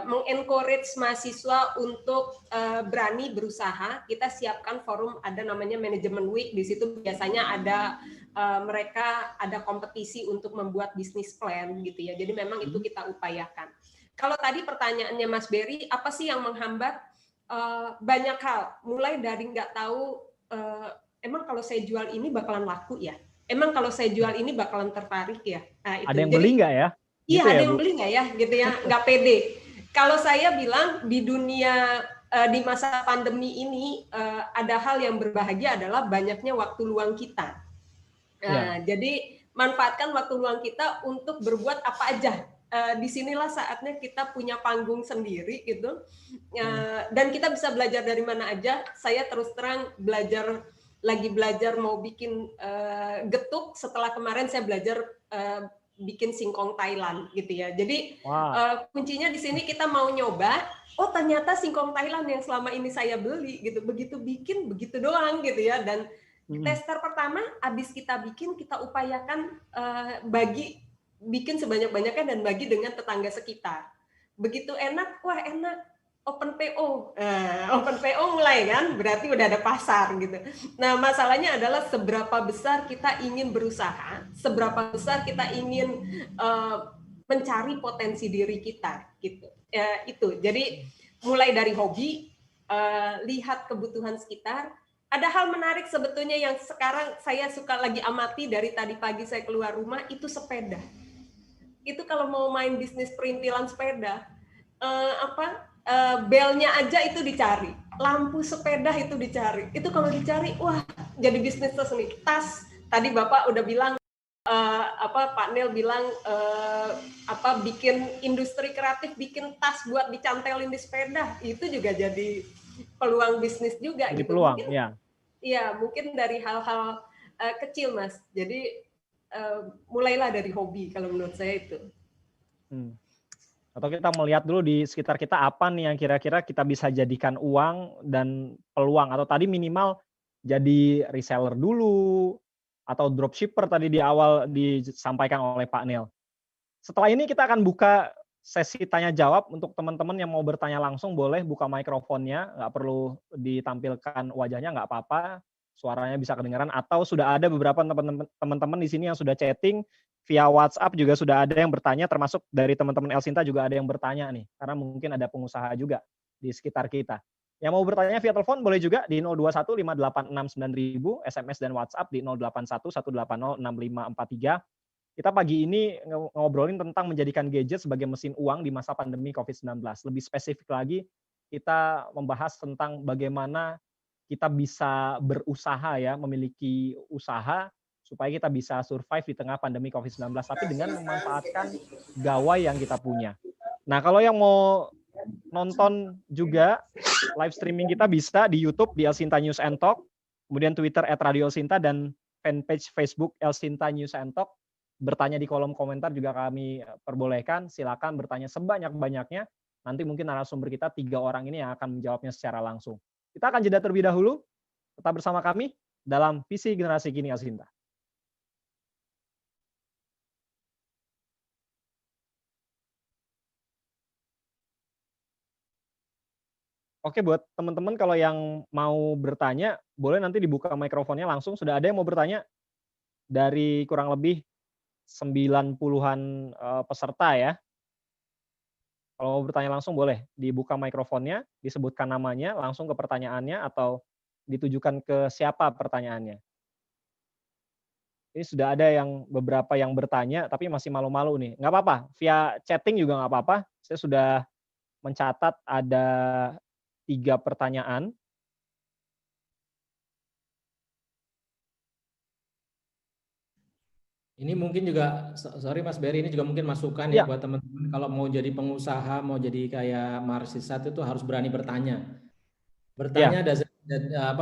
Speaker 3: mengencourage mahasiswa untuk berani berusaha. Kita siapkan forum, ada namanya Management Week. Di situ biasanya ada mereka ada kompetisi untuk membuat bisnis plan gitu ya. Jadi memang itu kita upayakan. Kalau tadi pertanyaannya Mas Berry, apa sih yang menghambat? Banyak hal. Mulai dari nggak tahu, emang kalau saya jual ini bakalan laku ya? Emang kalau saya jual ini bakalan tertarik ya? Nah, itu.
Speaker 1: Ada yang beli nggak ya?
Speaker 3: Iya,
Speaker 1: gitu
Speaker 3: ada
Speaker 1: ya,
Speaker 3: yang
Speaker 1: Bu?
Speaker 3: beli nggak ya, gitu ya, nggak pede. Kalau saya bilang di dunia, di masa pandemi ini, ada hal yang berbahagia adalah banyaknya waktu luang kita. Jadi manfaatkan waktu luang kita untuk berbuat apa aja. Disinilah saatnya kita punya panggung sendiri gitu, dan kita bisa belajar dari mana aja. Saya terus terang lagi belajar mau bikin getuk. Setelah kemarin saya belajar bikin singkong Thailand gitu ya. Jadi kuncinya di sini kita mau nyoba. Oh ternyata singkong Thailand yang selama ini saya beli gitu, begitu bikin begitu doang gitu ya. Dan tester pertama, abis kita bikin, kita upayakan bikin sebanyak-banyaknya dan bagi dengan tetangga sekitar. Begitu enak, wah enak. Open PO, open PO mulai kan, berarti udah ada pasar gitu. Nah masalahnya adalah seberapa besar kita ingin berusaha, seberapa besar kita ingin mencari potensi diri kita gitu. Itu, jadi mulai dari hobi, lihat kebutuhan sekitar. Ada hal menarik sebetulnya yang sekarang saya suka lagi amati dari tadi pagi saya keluar rumah, itu sepeda. Itu kalau mau main bisnis perintilan sepeda, belnya aja itu dicari, lampu sepeda itu dicari. Itu kalau dicari, wah jadi bisnis tersendiri. Tas, tadi Bapak udah bilang, Pak Nel bilang bikin industri kreatif, bikin tas buat dicantelin di sepeda, itu juga jadi peluang bisnis juga.
Speaker 1: Jadi
Speaker 3: gitu.
Speaker 1: peluang,
Speaker 3: mungkin,
Speaker 1: ya.
Speaker 3: Iya, mungkin dari hal-hal kecil, Mas. Jadi mulailah dari hobi kalau menurut saya itu.
Speaker 1: Atau kita melihat dulu di sekitar kita apa nih yang kira-kira kita bisa jadikan uang dan peluang. Atau tadi minimal jadi reseller dulu, atau dropshipper tadi di awal disampaikan oleh Pak Nel. Setelah ini kita akan buka sesi tanya jawab untuk teman-teman yang mau bertanya langsung, boleh buka mikrofonnya, nggak perlu ditampilkan wajahnya, nggak apa-apa, suaranya bisa kedengaran. Atau sudah ada beberapa teman-teman di sini yang sudah chatting via WhatsApp, juga sudah ada yang bertanya, termasuk dari teman-teman Elsinta juga ada yang bertanya nih, karena mungkin ada pengusaha juga di sekitar kita. Yang mau bertanya via telepon boleh juga di 021 586 9000, SMS dan WhatsApp di 081 180 6543. Kita pagi ini ngobrolin tentang menjadikan gadget sebagai mesin uang di masa pandemi COVID-19. Lebih spesifik lagi, kita membahas tentang bagaimana kita bisa berusaha ya, memiliki usaha supaya kita bisa survive di tengah pandemi COVID-19, tapi dengan memanfaatkan gawai yang kita punya. Nah, kalau yang mau nonton juga live streaming kita bisa di YouTube di Elsinta News and Talk, kemudian Twitter @radioelsinta dan fanpage Facebook Elsinta News and Talk. Bertanya di kolom komentar juga kami perbolehkan, silakan bertanya sebanyak-banyaknya. Nanti mungkin narasumber kita 3 orang ini yang akan menjawabnya secara langsung. Kita akan jeda terlebih dahulu, tetap bersama kami dalam Visi Generasi Kini Elsinta. Oke, buat teman-teman kalau yang mau bertanya, boleh nanti dibuka mikrofonnya langsung. Sudah ada yang mau bertanya dari kurang lebih 90-an peserta ya. Kalau mau bertanya langsung boleh dibuka mikrofonnya, disebutkan namanya, langsung ke pertanyaannya atau ditujukan ke siapa pertanyaannya. Ini sudah ada yang beberapa yang bertanya, tapi masih malu-malu nih. Nggak apa-apa, via chatting juga nggak apa-apa. Saya sudah mencatat ada 3 pertanyaan.
Speaker 2: Ini mungkin juga, sorry Mas Berry, ini juga mungkin masukan ya
Speaker 1: Ya.
Speaker 2: buat teman-teman kalau mau jadi pengusaha, mau jadi kayak Marsisat itu harus berani bertanya. Bertanya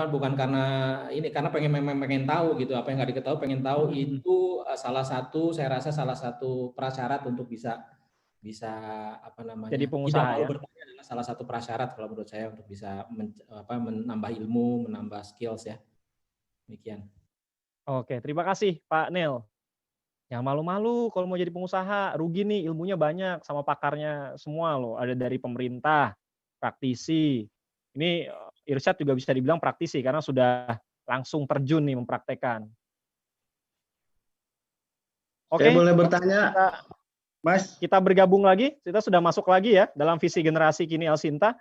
Speaker 2: bukan karena ini, karena pengen tahu gitu, apa yang nggak diketahui pengen tahu. Itu salah satu, saya rasa salah satu prasyarat untuk bisa apa namanya,
Speaker 1: jadi pengusaha
Speaker 2: tidak malu
Speaker 1: ya.
Speaker 2: bertanya adalah salah satu prasyarat kalau menurut saya untuk bisa menambah ilmu, menambah skills ya. Demikian.
Speaker 1: Oke, terima kasih Pak Neil. Yang malu-malu kalau mau jadi pengusaha, rugi nih, ilmunya banyak sama pakarnya semua loh. Ada dari pemerintah, praktisi. Ini Irsyad juga bisa dibilang praktisi karena sudah langsung terjun nih mempraktekkan. Oke,
Speaker 5: saya boleh bertanya, Mas?
Speaker 1: Kita bergabung lagi, kita sudah masuk lagi ya dalam Visi Generasi Kini Elsinta.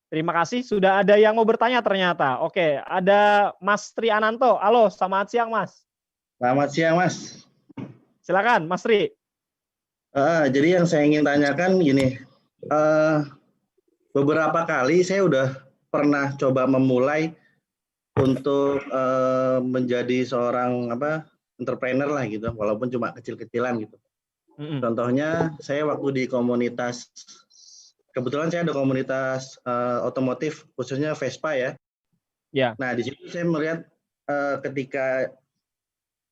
Speaker 1: Terima kasih, sudah ada yang mau bertanya ternyata. Oke, ada Mas Tri Ananto. Halo, selamat siang Mas.
Speaker 5: Selamat siang Mas.
Speaker 1: Silakan Mas Tri.
Speaker 5: Jadi yang saya ingin tanyakan gini, beberapa kali saya udah pernah coba memulai untuk menjadi seorang entrepreneur lah gitu, walaupun cuma kecil-kecilan gitu. Contohnya saya waktu di komunitas, kebetulan saya ada komunitas otomotif khususnya Vespa ya.
Speaker 1: Ya.
Speaker 5: Nah di situ saya melihat ketika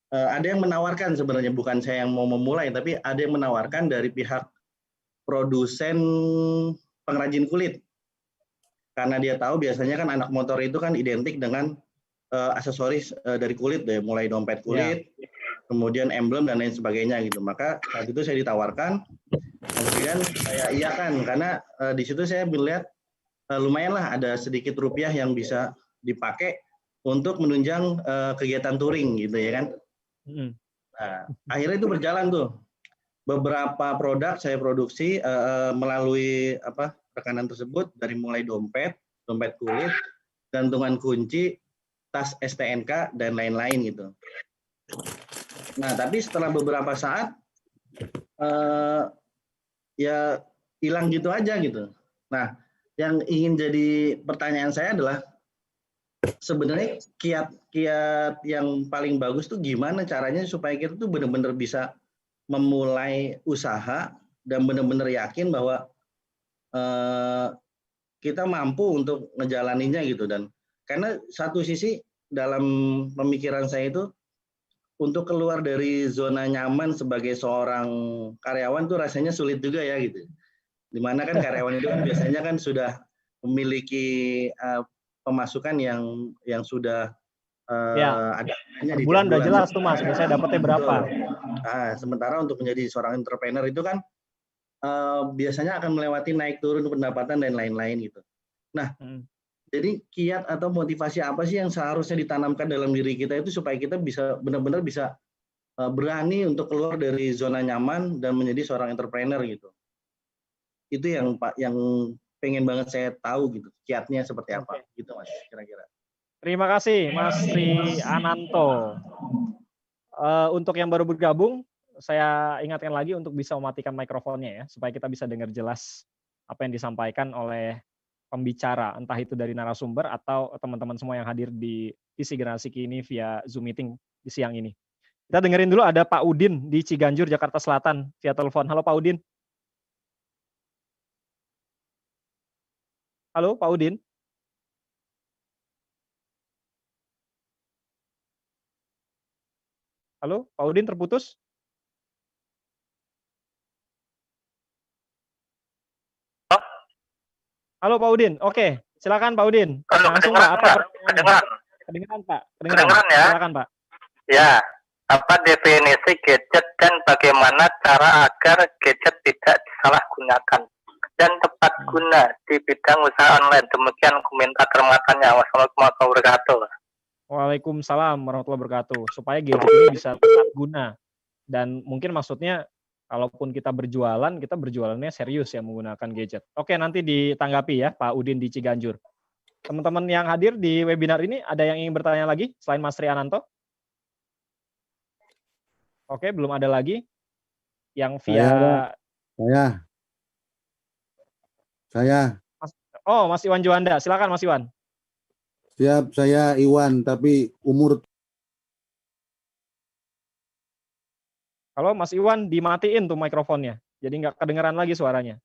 Speaker 5: ada yang menawarkan, sebenarnya bukan saya yang mau memulai, tapi ada yang menawarkan dari pihak produsen pengrajin kulit. Karena dia tahu biasanya kan anak motor itu kan identik dengan aksesoris dari kulit deh, mulai dompet kulit, kemudian emblem dan lain sebagainya gitu. Maka saat itu saya ditawarkan, kemudian saya iyakan karena di situ saya melihat lumayanlah ada sedikit rupiah yang bisa dipakai untuk menunjang kegiatan touring gitu ya kan. Nah, akhirnya itu berjalan tuh. Beberapa produk saya produksi melalui rekanan tersebut, dari mulai dompet kulit, gantungan kunci, tas STNK dan lain-lain gitu. Nah, tapi setelah beberapa saat ya hilang gitu aja gitu. Nah, yang ingin jadi pertanyaan saya adalah sebenarnya kiat yang paling bagus tuh gimana caranya supaya kita tuh benar-benar bisa memulai usaha dan benar-benar yakin bahwa kita mampu untuk ngejalaninnya gitu. Dan karena satu sisi dalam pemikiran saya itu untuk keluar dari zona nyaman sebagai seorang karyawan tuh rasanya sulit juga ya gitu. Dimana kan karyawan itu kan biasanya kan sudah memiliki pemasukan yang sudah ada
Speaker 1: per bulan udah jelas tuh Mas, saya dapatnya berapa.
Speaker 5: Nah, sementara untuk menjadi seorang entrepreneur itu kan biasanya akan melewati naik turun pendapatan dan lain-lain gitu. Nah, jadi kiat atau motivasi apa sih yang seharusnya ditanamkan dalam diri kita itu supaya kita bisa benar-benar bisa berani untuk keluar dari zona nyaman dan menjadi seorang entrepreneur gitu. Itu yang pengen banget saya tahu gitu, kiatnya seperti apa gitu Mas, kira-kira.
Speaker 1: Terima kasih Mas Tri Ananto. Untuk yang baru bergabung, saya ingatkan lagi untuk bisa mematikan mikrofonnya ya, supaya kita bisa dengar jelas apa yang disampaikan oleh pembicara, entah itu dari narasumber atau teman-teman semua yang hadir di Visi Generasi Kini via Zoom meeting di siang ini. Kita dengerin dulu ada Pak Udin di Ciganjur, Jakarta Selatan via telepon. Halo Pak Udin. Halo Pak Udin. Halo Pak Udin, terputus? Halo Pak Udin, oke, silakan Pak Udin. Langsung Pak, apa pertanyaannya? Kedengeran Pak, kedengeran ya? Silakan Pak.
Speaker 6: Ya, apa definisi gadget dan bagaimana cara agar gadget tidak disalahgunakan dan tepat guna di bidang usaha online? Demikian komentar termatannya. Wassalamualaikum warahmatullahi wabarakatuh.
Speaker 1: Waalaikumsalam warahmatullahi wabarakatuh. Supaya gadget ini bisa tepat guna. Dan mungkin maksudnya kalaupun kita berjualannya serius ya menggunakan gadget. Oke, nanti ditanggapi ya Pak Udin di Ciganjur. Teman-teman yang hadir di webinar ini, ada yang ingin bertanya lagi selain Mas Triananto? Oke, belum ada lagi. Yang via...
Speaker 7: Saya.
Speaker 1: Oh, Mas Iwan Juanda. Silakan Mas Iwan.
Speaker 7: Siap, saya Iwan, tapi umur...
Speaker 1: Kalau Mas Iwan dimatiin tuh mikrofonnya, jadi nggak kedengeran lagi suaranya.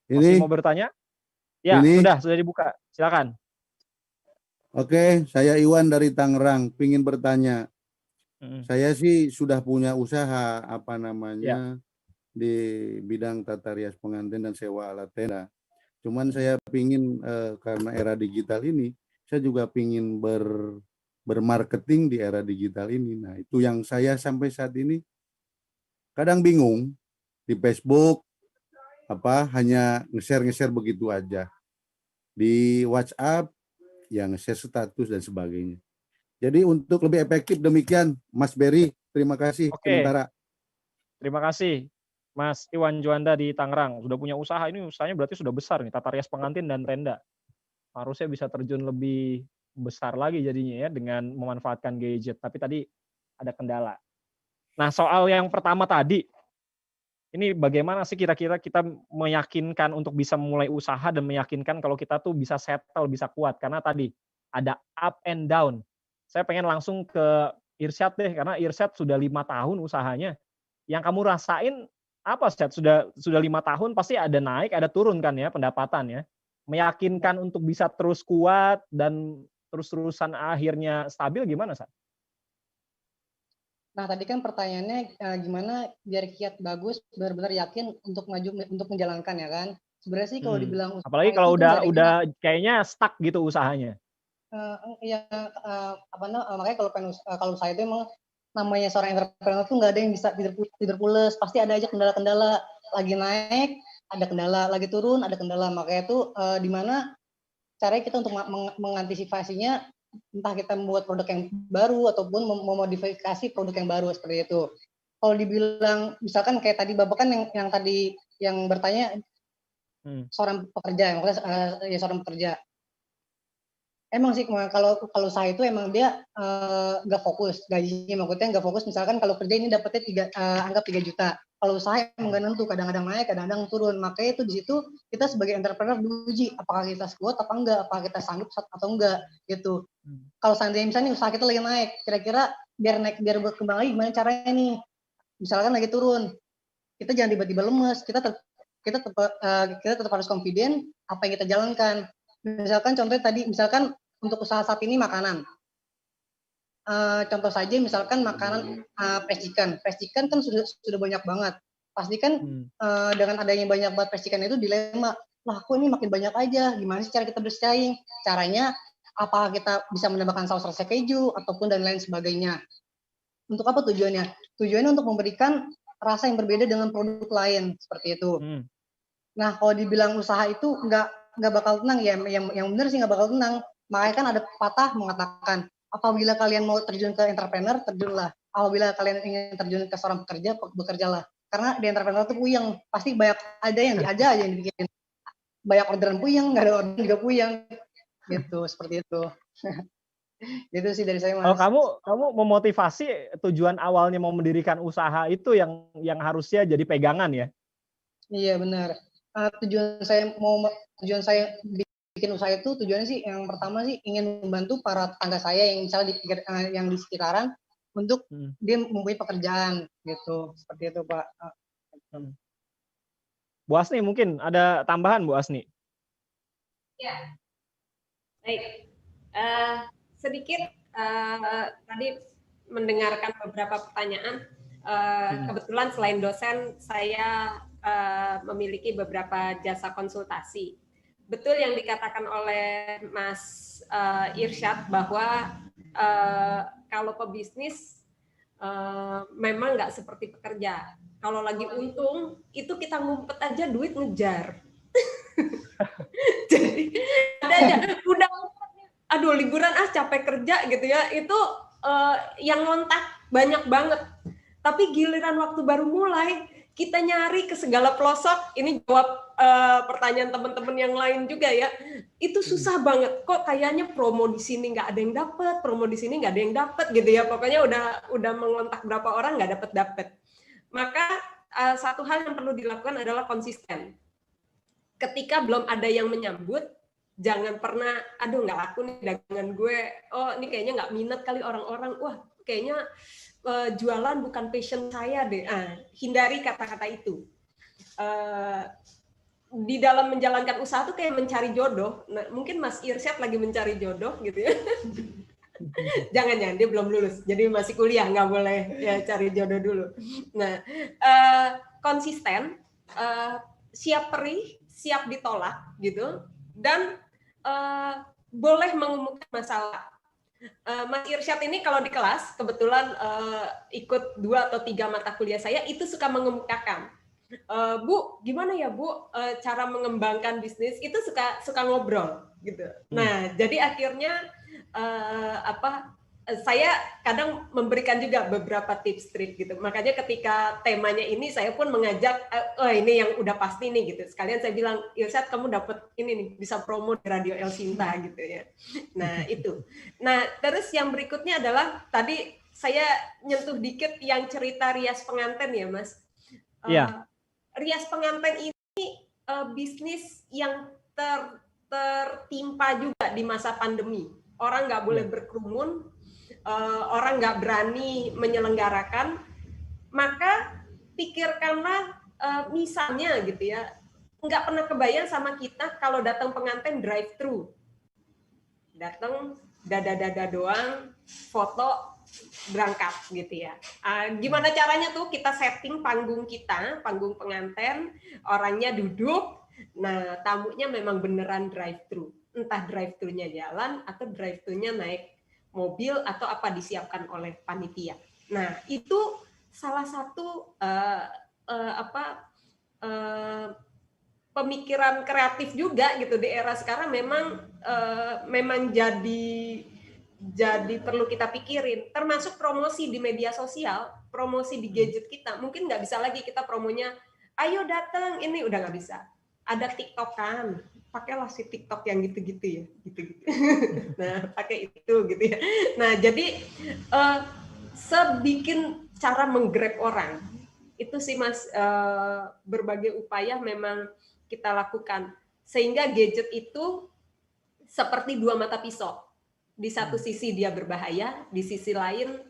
Speaker 1: Masih mau bertanya? Ya, sudah dibuka. Silakan.
Speaker 7: Oke, saya Iwan dari Tangerang, pingin bertanya. Saya sih sudah punya usaha di bidang tata rias pengantin dan sewa alat tenda. Cuman saya pingin karena era digital ini, saya juga pingin bermarketing di era digital ini. Nah, itu yang saya sampai saat ini kadang bingung di Facebook hanya nge-share begitu aja. Di WhatsApp yang nge-share status dan sebagainya. Jadi untuk lebih efektif demikian, Mas Berry, terima kasih. Sementara.
Speaker 1: Terima kasih Mas Iwan Juanda di Tangerang. Sudah punya usaha, ini usahanya berarti sudah besar nih, tata rias pengantin dan tenda. Harusnya bisa terjun lebih besar lagi jadinya ya dengan memanfaatkan gadget. Tapi tadi ada kendala. Nah, soal yang pertama tadi, ini bagaimana sih kira-kira kita meyakinkan untuk bisa memulai usaha dan meyakinkan kalau kita tuh bisa settle, bisa kuat. Karena tadi ada up and down. Saya pengen langsung ke Irsyad deh, karena Irsyad sudah 5 tahun usahanya. Yang kamu rasain apa, Syad? Sudah 5 tahun pasti ada naik, ada turun kan ya pendapatan ya. Meyakinkan untuk bisa terus kuat dan terus-terusan akhirnya stabil gimana, Sat?
Speaker 4: Nah, tadi kan pertanyaannya gimana biar kiat bagus, benar-benar yakin untuk maju, untuk menjalankan ya kan. Sebenarnya sih kalau dibilang usaha,
Speaker 1: apalagi kalau udah kayaknya stuck gitu usahanya.
Speaker 4: Makanya kalau saya itu emang namanya seorang entrepreneur tuh nggak ada yang bisa tidur pules, pasti ada aja kendala-kendala, lagi naik ada kendala, lagi turun ada kendala. Makanya itu di mana caranya kita untuk mengantisipasinya, entah kita membuat produk yang baru ataupun memodifikasi produk yang baru seperti itu. Kalau dibilang misalkan kayak tadi Bapak kan yang tadi yang bertanya seorang pekerja, seorang pekerja. Emang sih kalau saya itu emang dia nggak fokus gajinya, maksudnya nggak fokus. Misalkan kalau kerja ini dapetnya anggap 3 juta. Kalau saya emang nggak nentu, kadang-kadang naik, kadang-kadang turun. Makanya itu di situ kita sebagai entrepreneur diuji apakah kita kuat apa enggak, apakah kita sanggup atau enggak gitu. Kalau seandainya misalnya usaha kita lagi naik, kira-kira biar berkembang lagi gimana caranya nih? Misalkan lagi turun, kita jangan tiba-tiba lemes. Kita tetap harus confident apa yang kita jalankan. Misalkan contohnya tadi, misalkan untuk usaha saat ini makanan. Contoh saja misalkan makanan fresh chicken kan sudah banyak banget. Pasti kan dengan adanya banyak banget fresh chicken itu dilema, lah kok ini makin banyak aja, gimana sih cara kita bersaing? Caranya apa kita bisa menambahkan saus rasa keju ataupun dan lain sebagainya. Untuk apa tujuannya? Tujuannya untuk memberikan rasa yang berbeda dengan produk lain seperti itu. Nah, kalau dibilang usaha itu nggak bakal tenang ya, yang benar sih nggak bakal tenang. Makanya kan ada pepatah mengatakan, apabila kalian mau terjun ke entrepreneur, terjunlah. Apabila kalian ingin terjun ke seorang pekerja, bekerjalah. Karena di entrepreneur itu puyeng, pasti banyak ada yang aja yang dibikin. Banyak orderan puyeng, nggak ada orderan juga puyeng. Gitu, seperti itu. Gitu sih dari saya,
Speaker 1: Kalau
Speaker 4: Mas.
Speaker 1: kamu memotivasi tujuan awalnya mau mendirikan usaha itu yang harusnya jadi pegangan ya?
Speaker 4: Iya benar. Tujuan saya bikin usaha itu tujuannya sih yang pertama sih ingin membantu para tetangga saya yang misalnya yang di sekitaran untuk dia mempunyai pekerjaan gitu. Seperti itu, Pak.
Speaker 1: Bu Asni mungkin ada tambahan, Bu Asni?
Speaker 3: Ya, baik. Sedikit tadi mendengarkan beberapa pertanyaan. Kebetulan selain dosen, saya memiliki beberapa jasa konsultasi. Betul yang dikatakan oleh Mas Irsyad bahwa kalau pebisnis memang nggak seperti pekerja. Kalau lagi untung, itu kita ngumpet aja duit ngejar. Jadi ada aja, udah aduh liburan capek kerja gitu ya, itu yang ngontak banyak banget. Tapi giliran waktu baru mulai, kita nyari ke segala pelosok. Ini jawab pertanyaan teman-teman yang lain juga ya. Itu susah banget. Kok kayaknya promo di sini nggak ada yang dapat, promo di sini nggak ada yang dapat gitu ya. Pokoknya udah mengontak berapa orang nggak dapat. Maka satu hal yang perlu dilakukan adalah konsisten. Ketika belum ada yang menyambut, jangan pernah, aduh nggak laku nih dagangan gue, oh ini kayaknya nggak minat kali orang-orang, wah kayaknya jualan bukan passion saya deh. Hindari kata-kata itu. Di dalam menjalankan usaha tuh kayak mencari jodoh. Nah, mungkin Mas Irsyad lagi mencari jodoh gitu ya. Jangan dia belum lulus, jadi masih kuliah, nggak boleh ya cari jodoh dulu. Nah, konsisten, siap perih, siap ditolak gitu, dan boleh mengemukakan masalah. Mas Irsyad ini kalau di kelas kebetulan ikut 2 atau 3 mata kuliah saya itu suka mengemukakan, Bu gimana ya Bu cara mengembangkan bisnis, itu suka ngobrol gitu. Nah jadi akhirnya saya kadang memberikan juga beberapa tips trik gitu. Makanya ketika temanya ini saya pun mengajak, ini yang udah pasti nih gitu. Sekalian saya bilang, Irsyad kamu dapat ini nih, bisa promo di Radio El Sinta gitu ya. Nah itu. Nah terus yang berikutnya adalah tadi saya nyentuh dikit yang cerita rias pengantin ya Mas.
Speaker 1: Iya.
Speaker 3: Rias pengantin ini bisnis yang tertimpa juga di masa pandemi. Orang nggak boleh berkerumun, orang nggak berani menyelenggarakan, maka pikirkanlah misalnya gitu ya, nggak pernah kebayang sama kita kalau datang pengantin drive-thru, datang dada-dada doang, foto, berangkat gitu ya. Gimana caranya tuh kita setting panggung kita, panggung pengantin, orangnya duduk, nah tamunya memang beneran drive-thru, entah drive-thru-nya jalan atau drive-thru-nya naik mobil atau apa disiapkan oleh panitia. Nah itu salah satu pemikiran kreatif juga gitu di era sekarang, memang jadi perlu kita pikirin, termasuk promosi di media sosial, promosi di gadget kita. Mungkin nggak bisa lagi kita promonya, ayo datang ini, udah nggak bisa. Ada TikTok kan, pakailah si TikTok yang gitu-gitu ya, gitu-gitu. Nah, pakai itu gitu ya. Nah, jadi sebikin cara menggrab orang itu sih Mas, berbagai upaya memang kita lakukan sehingga gadget itu seperti 2 mata pisau. Di satu sisi dia berbahaya, di sisi lain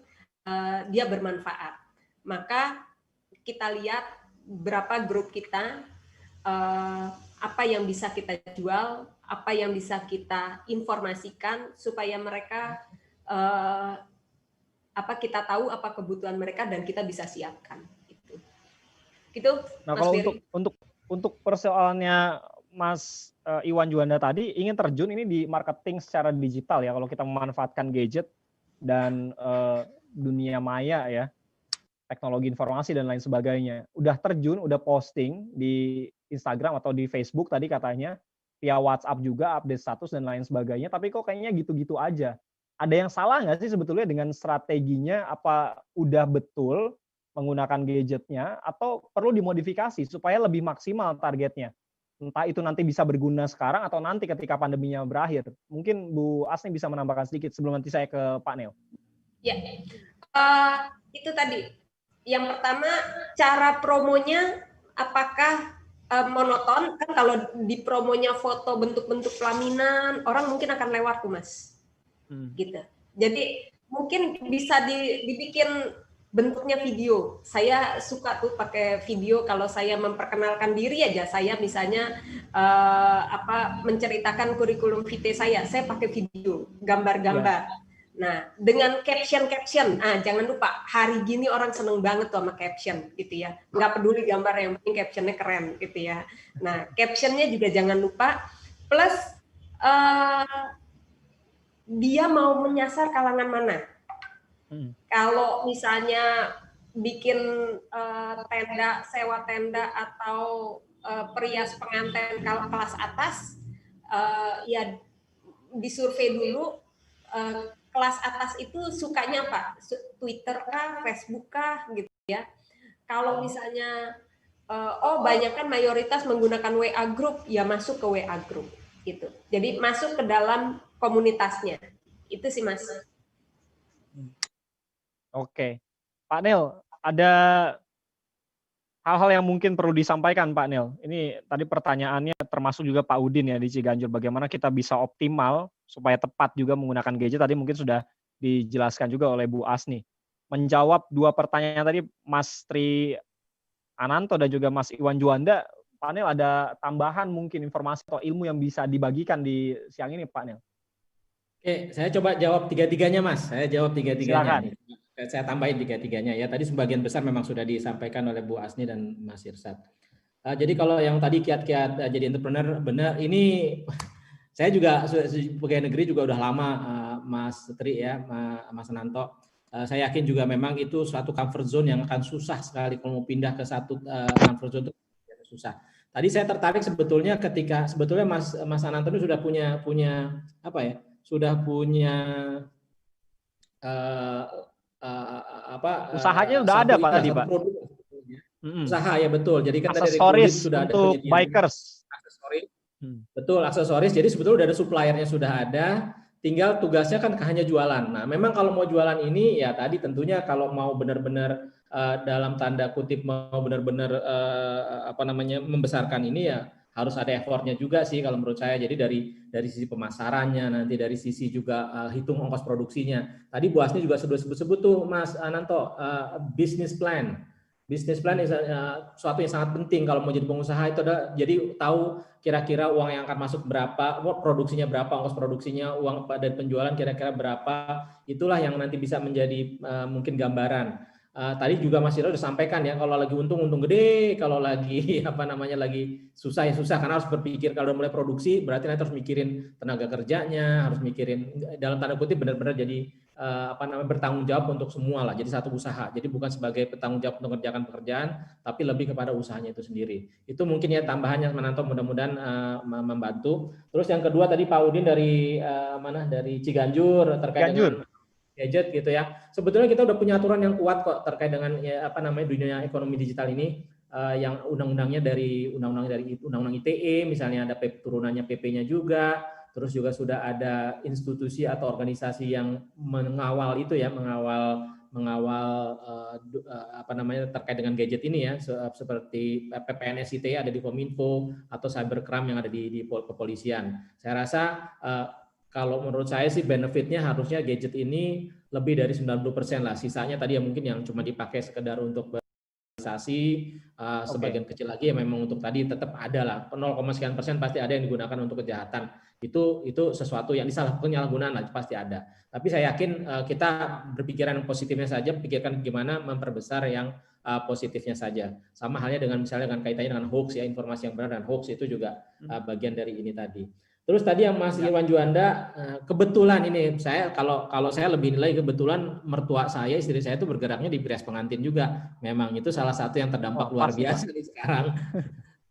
Speaker 3: dia bermanfaat. Maka kita lihat berapa grup kita, apa yang bisa kita jual, apa yang bisa kita informasikan supaya mereka kita tahu apa kebutuhan mereka dan kita bisa siapkan. Gitu.
Speaker 1: Nah,
Speaker 3: Mas
Speaker 1: kalau
Speaker 3: Ferry.
Speaker 1: untuk persoalannya Mas Iwan Juanda tadi ingin terjun ini di marketing secara digital ya, kalau kita memanfaatkan gadget dan dunia maya ya, teknologi informasi dan lain sebagainya. Udah terjun, udah posting di Instagram atau di Facebook tadi katanya, via WhatsApp juga update status dan lain sebagainya, tapi kok kayaknya gitu-gitu aja. Ada yang salah nggak sih sebetulnya dengan strateginya? Apa udah betul menggunakan gadgetnya atau perlu dimodifikasi supaya lebih maksimal targetnya? entah itu nanti bisa berguna sekarang atau nanti ketika pandeminya berakhir. Mungkin Bu Asni bisa menambahkan sedikit sebelum nanti saya ke Pak Nel.
Speaker 3: Ya, itu tadi. Yang pertama, cara promonya apakah monoton? Kan kalau di promonya foto bentuk-bentuk pelaminan, orang mungkin akan lewat tuh, Mas. Gitu. Jadi mungkin bisa dibikin bentuknya video. Saya suka tuh pakai video kalau saya memperkenalkan diri aja. Saya misalnya menceritakan kurikulum vitae saya pakai video, gambar-gambar. Nah, dengan caption, jangan lupa, hari gini orang seneng banget tuh sama caption, gitu ya. Nggak peduli gambar, yang penting captionnya keren, gitu ya. Nah, captionnya juga jangan lupa, plus dia mau menyasar kalangan mana. Kalau misalnya bikin tenda, sewa tenda, atau perias pengantin kelas atas, ya disurvei dulu, kelas atas itu sukanya apa? Twitter kah, Facebook kah, gitu ya. Kalau misalnya, banyak kan mayoritas menggunakan WA group, ya masuk ke WA group, gitu. Jadi masuk ke dalam komunitasnya. Itu sih, Mas.
Speaker 1: Oke. Pak Nel, ada hal-hal yang mungkin perlu disampaikan, Pak Nel. Ini tadi pertanyaannya termasuk juga Pak Udin ya di Ciganjur, bagaimana kita bisa optimal supaya tepat juga menggunakan gadget. Tadi mungkin sudah dijelaskan juga oleh Bu Asni. Menjawab dua pertanyaan tadi Mas Tri Ananto dan juga Mas Iwan Juanda, Pak Nel ada tambahan mungkin informasi atau ilmu yang bisa dibagikan di siang ini, Pak Nel?
Speaker 2: Oke, saya coba jawab tiga-tiganya, Mas. Saya jawab tiga-tiganya. Saya tambahin tiga-tiganya ya. Tadi sebagian besar memang sudah disampaikan oleh Bu Asni dan Mas Irsad. Jadi kalau yang tadi kiat-kiat jadi entrepreneur, benar. Ini saya juga pegawai negeri juga udah lama, Mas Tri ya, Mas Ananto. Saya yakin juga memang itu suatu comfort zone yang akan susah sekali kalau mau pindah ke satu comfort zone itu susah. Tadi saya tertarik sebetulnya ketika sebetulnya Mas Ananto itu sudah punya apa ya? Sudah punya
Speaker 1: usahanya udah ada Pak tadi Pak.
Speaker 2: Usaha ya betul. Jadi kan
Speaker 1: aksesoris
Speaker 2: tadi sudah
Speaker 1: untuk
Speaker 2: ada
Speaker 1: bikers.
Speaker 2: Aksesoris. Betul, aksesoris. Jadi sebetulnya udah ada suppliernya sudah ada. Tinggal tugasnya kan hanya jualan. Nah, memang kalau mau jualan ini ya tadi tentunya kalau mau benar-benar dalam tanda kutip mau benar-benar membesarkan ini ya harus ada effortnya juga sih kalau menurut saya. Jadi dari sisi pemasarannya, nanti dari sisi juga hitung ongkos produksinya. Tadi Bu Asni juga sudah sebut tuh Mas Ananto, business plan. Business plan suatu yang sangat penting kalau mau jadi pengusaha itu adalah jadi tahu kira-kira uang yang akan masuk berapa, produksinya berapa, ongkos produksinya, uang dari penjualan kira-kira berapa. Itulah yang nanti bisa menjadi mungkin gambaran. Tadi juga Mas Ira sudah sampaikan ya, kalau lagi untung gede, kalau lagi lagi susah ya susah, karena harus berpikir kalau udah mulai produksi berarti nanti harus mikirin tenaga kerjanya, harus mikirin dalam tanda kutip benar-benar jadi bertanggung jawab untuk semua lah, jadi satu usaha. Jadi bukan sebagai petanggung jawab untuk mengerjakan pekerjaan, tapi lebih kepada usahanya itu sendiri. Itu mungkin ya tambahannya Menanto mudah-mudahan membantu. Terus yang kedua tadi Pak Udin dari dari Ciganjur terkait dengan gadget gitu ya. Sebetulnya kita udah punya aturan yang kuat kok terkait dengan dunia ekonomi digital ini, yang undang-undangnya dari undang-undang ITE misalnya, ada turunannya PP-nya juga. Terus juga sudah ada institusi atau organisasi yang mengawal itu ya, mengawal terkait dengan gadget ini ya, seperti PPNS ITE ada di Kominfo atau Cybercrime yang ada di kepolisian. Saya rasa kalau menurut saya sih benefitnya harusnya gadget ini lebih dari 90% lah. Sisanya tadi ya mungkin yang cuma dipakai sekedar untuk sebagian kecil lagi ya memang untuk tadi tetap ada lah 0,sekian persen pasti ada yang digunakan untuk kejahatan. Itu sesuatu yang penyalahgunaan lah pasti ada. Tapi saya yakin kita berpikiran positifnya saja, pikirkan gimana memperbesar yang positifnya saja. Sama halnya dengan misalnya dengan kaitannya dengan hoax ya, informasi yang benar dan hoax itu juga bagian dari ini tadi. Terus tadi yang Mas Iwan Juanda, kebetulan ini saya kalau saya lebih nilai kebetulan mertua saya, istri saya itu bergeraknya di perias pengantin juga. Memang itu salah satu yang terdampak luar biasa nih sekarang.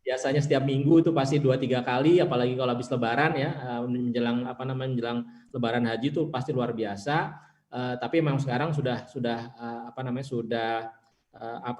Speaker 2: Biasanya setiap minggu itu pasti 2-3 kali, apalagi kalau habis Lebaran ya, menjelang Lebaran Haji itu pasti luar biasa. Tapi memang sekarang sudah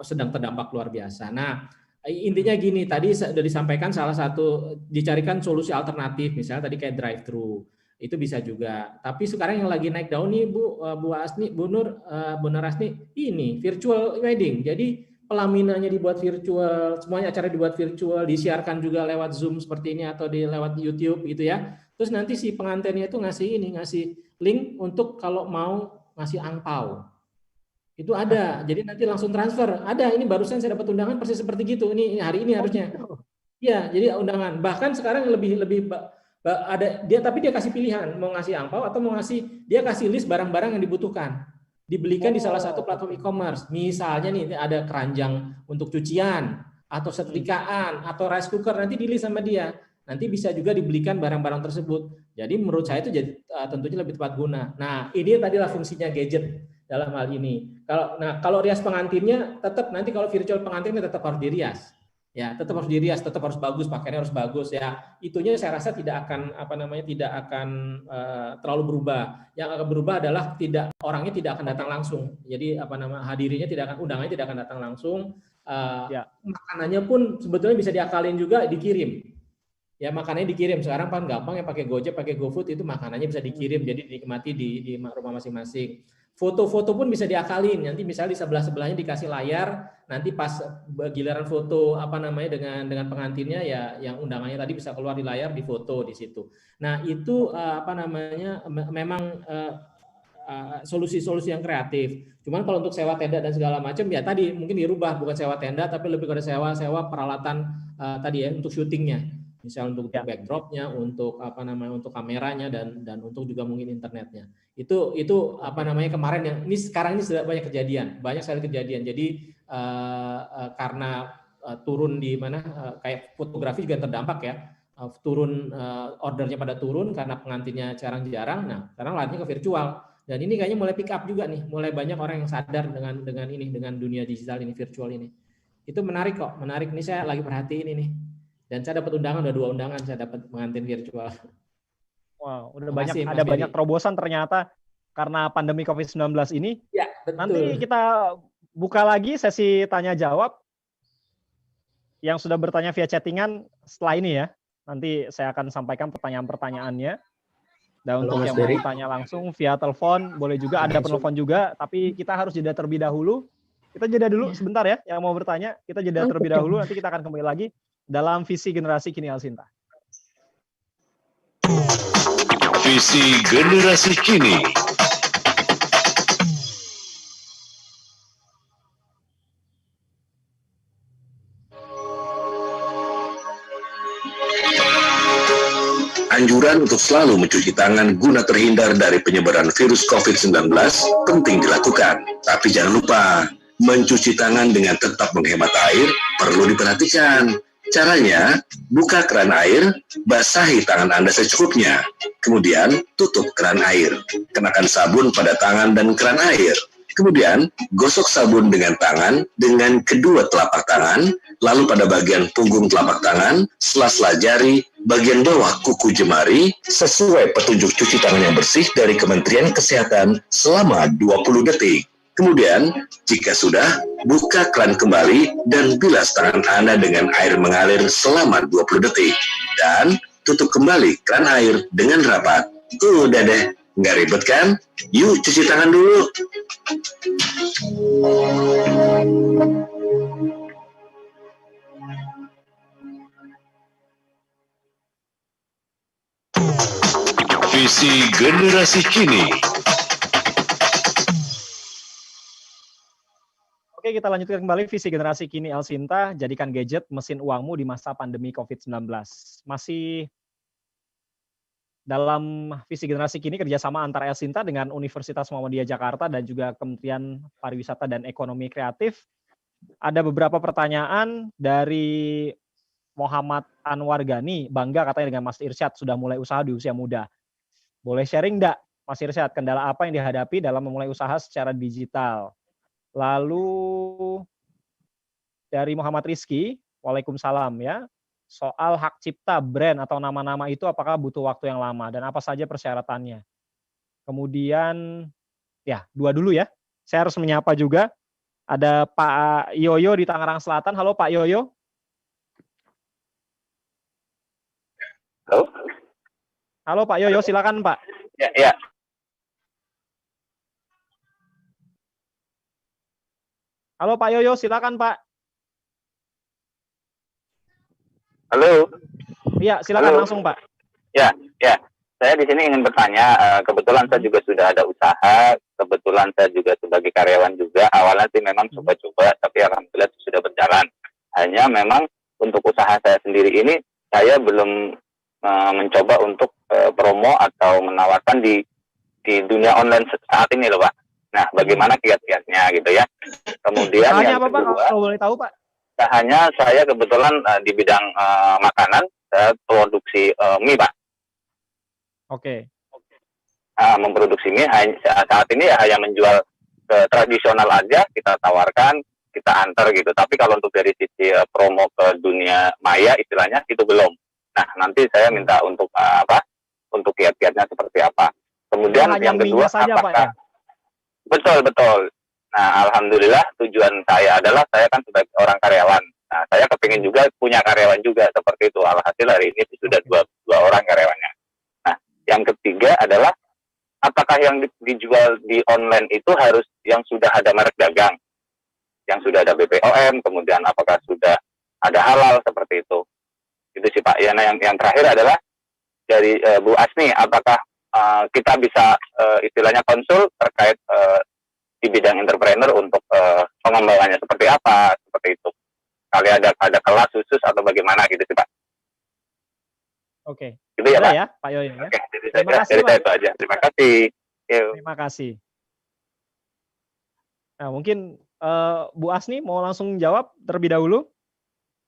Speaker 2: sedang terdampak luar biasa. Nah, intinya gini, tadi sudah disampaikan salah satu dicarikan solusi alternatif, misalnya tadi kayak drive-thru, itu bisa juga. Tapi sekarang yang lagi naik daun nih Bu Asni, Bu Nur Asni, ini virtual wedding. Jadi pelaminannya dibuat virtual, semuanya acara dibuat virtual, disiarkan juga lewat Zoom seperti ini atau lewat YouTube gitu ya. Terus nanti si pengantinnya itu ngasih link untuk kalau mau ngasih angpau. Itu ada, jadi nanti langsung transfer. Ada, ini barusan saya dapat undangan persis seperti gitu. Ini hari ini harusnya. Iya, jadi undangan. Bahkan sekarang lebih ada dia, tapi dia kasih pilihan mau ngasih angpau atau mau dia kasih list barang-barang yang dibutuhkan. Dibelikan di salah satu platform e-commerce. Misalnya nih ada keranjang untuk cucian atau setrikaan atau rice cooker, nanti di list sama dia. Nanti bisa juga dibelikan barang-barang tersebut. Jadi menurut saya itu jadi tentunya lebih tepat guna. Nah, ini tadilah fungsinya gadget dalam hal ini. Kalau rias pengantinnya tetap nanti kalau virtual pengantinnya tetap harus dirias. Ya, tetap harus dirias, tetap harus bagus, pakaiannya harus bagus ya. Itunya saya rasa tidak akan tidak akan terlalu berubah. Yang akan berubah adalah orangnya tidak akan datang langsung. Jadi undangannya tidak akan datang langsung. Makanannya pun sebetulnya bisa diakalin juga, dikirim. Ya, makanannya dikirim. Sekarang kan gampang ya, pakai Gojek, pakai GoFood, itu makanannya bisa dikirim, jadi dinikmati di rumah masing-masing. Foto-foto pun bisa diakalin. Nanti misalnya di sebelah-sebelahnya dikasih layar, nanti pas giliran foto dengan pengantinnya ya yang undangannya tadi bisa keluar di layar, di foto di situ. Nah, itu memang solusi-solusi yang kreatif. Cuman kalau untuk sewa tenda dan segala macam ya tadi mungkin dirubah, bukan sewa tenda tapi lebih pada sewa peralatan tadi ya untuk syutingnya. Misalnya untuk backdropnya, untuk untuk kameranya dan untuk juga mungkin internetnya. Itu kemarin yang ini sekarang ini sudah banyak sekali kejadian. Jadi karena turun di mana kayak fotografi juga terdampak ya, turun ordernya pada turun karena pengantinnya jarang-jarang. Nah, sekarang larinya ke virtual. Dan ini kayaknya mulai pick up juga nih, mulai banyak orang yang sadar dengan dunia digital ini, virtual ini. Itu menarik kok, menarik. Ini saya lagi perhatiin ini. Dan saya dapat undangan, udah 2 undangan saya dapat pengantin virtual.
Speaker 1: Wow, udah banyak terobosan ternyata karena pandemi COVID-19 ini.
Speaker 2: Ya, betul.
Speaker 1: Nanti kita buka lagi sesi tanya jawab. Yang sudah bertanya via chattingan setelah ini ya. Nanti saya akan sampaikan pertanyaan-pertanyaannya. Dan untuk yang mau tanya langsung via telepon, boleh juga ada penelpon juga, tapi kita harus jeda terlebih dahulu. Kita jeda dulu sebentar ya, yang mau bertanya, kita jeda terlebih dahulu, nanti kita akan kembali lagi dalam visi generasi kini Alsinta.
Speaker 8: Visi generasi kini. Anjuran untuk selalu mencuci tangan guna terhindar dari penyebaran virus COVID-19 penting dilakukan. Tapi jangan lupa, mencuci tangan dengan tetap menghemat air perlu diperhatikan. Caranya, buka keran air, basahi tangan Anda secukupnya. Kemudian, tutup keran air. Kenakan sabun pada tangan dan keran air. Kemudian, gosok sabun dengan tangan dengan kedua telapak tangan, lalu pada bagian punggung telapak tangan, sela-sela jari, bagian bawah kuku jemari, sesuai petunjuk cuci tangan yang bersih dari Kementerian Kesehatan selama 20 detik. Kemudian, jika sudah, buka keran kembali dan bilas tangan Anda dengan air mengalir selama 20 detik. Dan tutup kembali keran air dengan rapat. Udah deh, nggak ribet kan? Yuk cuci tangan dulu. Visi generasi kini.
Speaker 1: Oke, kita lanjutkan kembali visi generasi kini Alsinta, jadikan gadget mesin uangmu di masa pandemi COVID-19. Masih dalam visi generasi kini kerjasama antara Alsinta dengan Universitas Muhammadiyah Jakarta dan juga Kementerian Pariwisata dan Ekonomi Kreatif. Ada beberapa pertanyaan dari Muhammad Anwar Gani, bangga katanya dengan Mas Irsyad sudah mulai usaha di usia muda. Boleh sharing enggak, Mas Irsyad, kendala apa yang dihadapi dalam memulai usaha secara digital? Lalu dari Muhammad Rizky, Waalaikumsalam ya, soal hak cipta brand atau nama-nama itu apakah butuh waktu yang lama dan apa saja persyaratannya? Kemudian, ya 2 dulu ya, saya harus menyapa juga, ada Pak Yoyo di Tangerang Selatan. Halo Pak Yoyo,
Speaker 6: Halo?
Speaker 1: Halo Pak Yoyo, silakan Pak.
Speaker 6: Ya, ya.
Speaker 1: Halo Pak Yoyo, silakan Pak.
Speaker 6: Halo?
Speaker 1: Iya, silakan
Speaker 6: Halo?
Speaker 1: langsung Pak.
Speaker 6: Ya, ya. Saya di sini ingin bertanya, kebetulan saya juga sudah ada usaha, kebetulan saya juga sebagai karyawan juga, awalnya sih memang coba-coba, tapi alhamdulillah sudah berjalan. Hanya memang untuk usaha saya sendiri ini, saya belum mencoba untuk promo atau menawarkan di dunia online saat ini loh Pak. Nah, bagaimana kiat-kiatnya gitu ya. Kemudian
Speaker 1: usahanya
Speaker 6: yang
Speaker 1: apa
Speaker 6: kedua,
Speaker 1: Pak, kalau boleh tahu Pak?
Speaker 6: usahanya saya kebetulan di bidang makanan, saya produksi mie Pak.
Speaker 1: Oke.
Speaker 6: Memproduksi mie saat ini ya hanya menjual ke tradisional aja, kita tawarkan, kita antar gitu. Tapi kalau untuk dari sisi promo ke dunia maya istilahnya itu belum. Nah, nanti saya minta untuk untuk kiat-kiatnya seperti apa. Kemudian yang kedua
Speaker 1: saja,
Speaker 6: apakah
Speaker 1: Pak, ya?
Speaker 6: Betul. Nah, alhamdulillah tujuan saya adalah saya kan sebagai orang karyawan. Nah, saya kepingin juga punya karyawan juga seperti itu. Alhasil hari ini sudah dua orang karyawannya. Nah, yang ketiga adalah apakah yang dijual di online itu harus yang sudah ada merek dagang, yang sudah ada BPOM, kemudian apakah sudah ada halal seperti itu. Itu sih Pak. Ya, nah yang terakhir adalah dari Bu Asni, apakah kita bisa istilahnya konsul terkait di bidang entrepreneur untuk pengembangannya seperti apa, seperti itu. Kali ada kelas khusus atau bagaimana gitu sih Pak.
Speaker 1: Oke.
Speaker 6: Gitu ya Pak.
Speaker 1: Ya, Pak Yoyo. Ya.
Speaker 6: Oke,
Speaker 1: Terima kasih Pak.
Speaker 6: Itu aja. Terima kasih.
Speaker 1: Terima kasih. Nah, mungkin Bu Asni mau langsung jawab terlebih dahulu.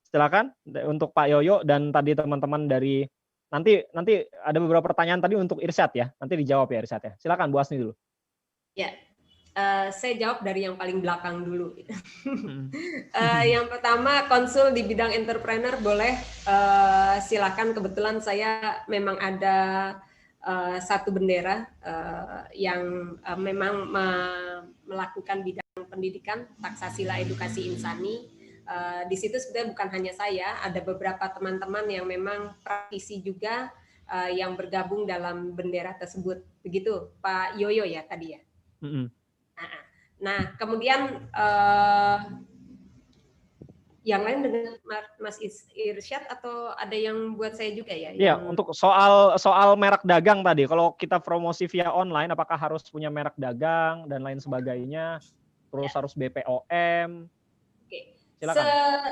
Speaker 1: Silakan untuk Pak Yoyo dan tadi teman-teman dari nanti ada beberapa pertanyaan tadi untuk Irsyad ya. Nanti dijawab ya Irsyad ya. Silakan Bu Asni dulu.
Speaker 3: Ya. Saya jawab dari yang paling belakang dulu. Yang pertama, konsul di bidang entrepreneur boleh, silakan. Kebetulan saya memang ada satu bendera yang memang melakukan bidang pendidikan, Taksasila Edukasi Insani. Di situ sebenarnya bukan hanya saya, ada beberapa teman-teman yang memang praktisi juga yang bergabung dalam bendera tersebut. Begitu Pak Yoyo ya tadi ya. Nah, kemudian yang lain dengan Mas Irsyad atau ada yang buat saya juga ya?
Speaker 1: Iya, untuk soal merek dagang tadi, kalau kita promosi via online, apakah harus punya merek dagang dan lain sebagainya? Terus harus BPOM?
Speaker 3: Oke.
Speaker 1: Silakan.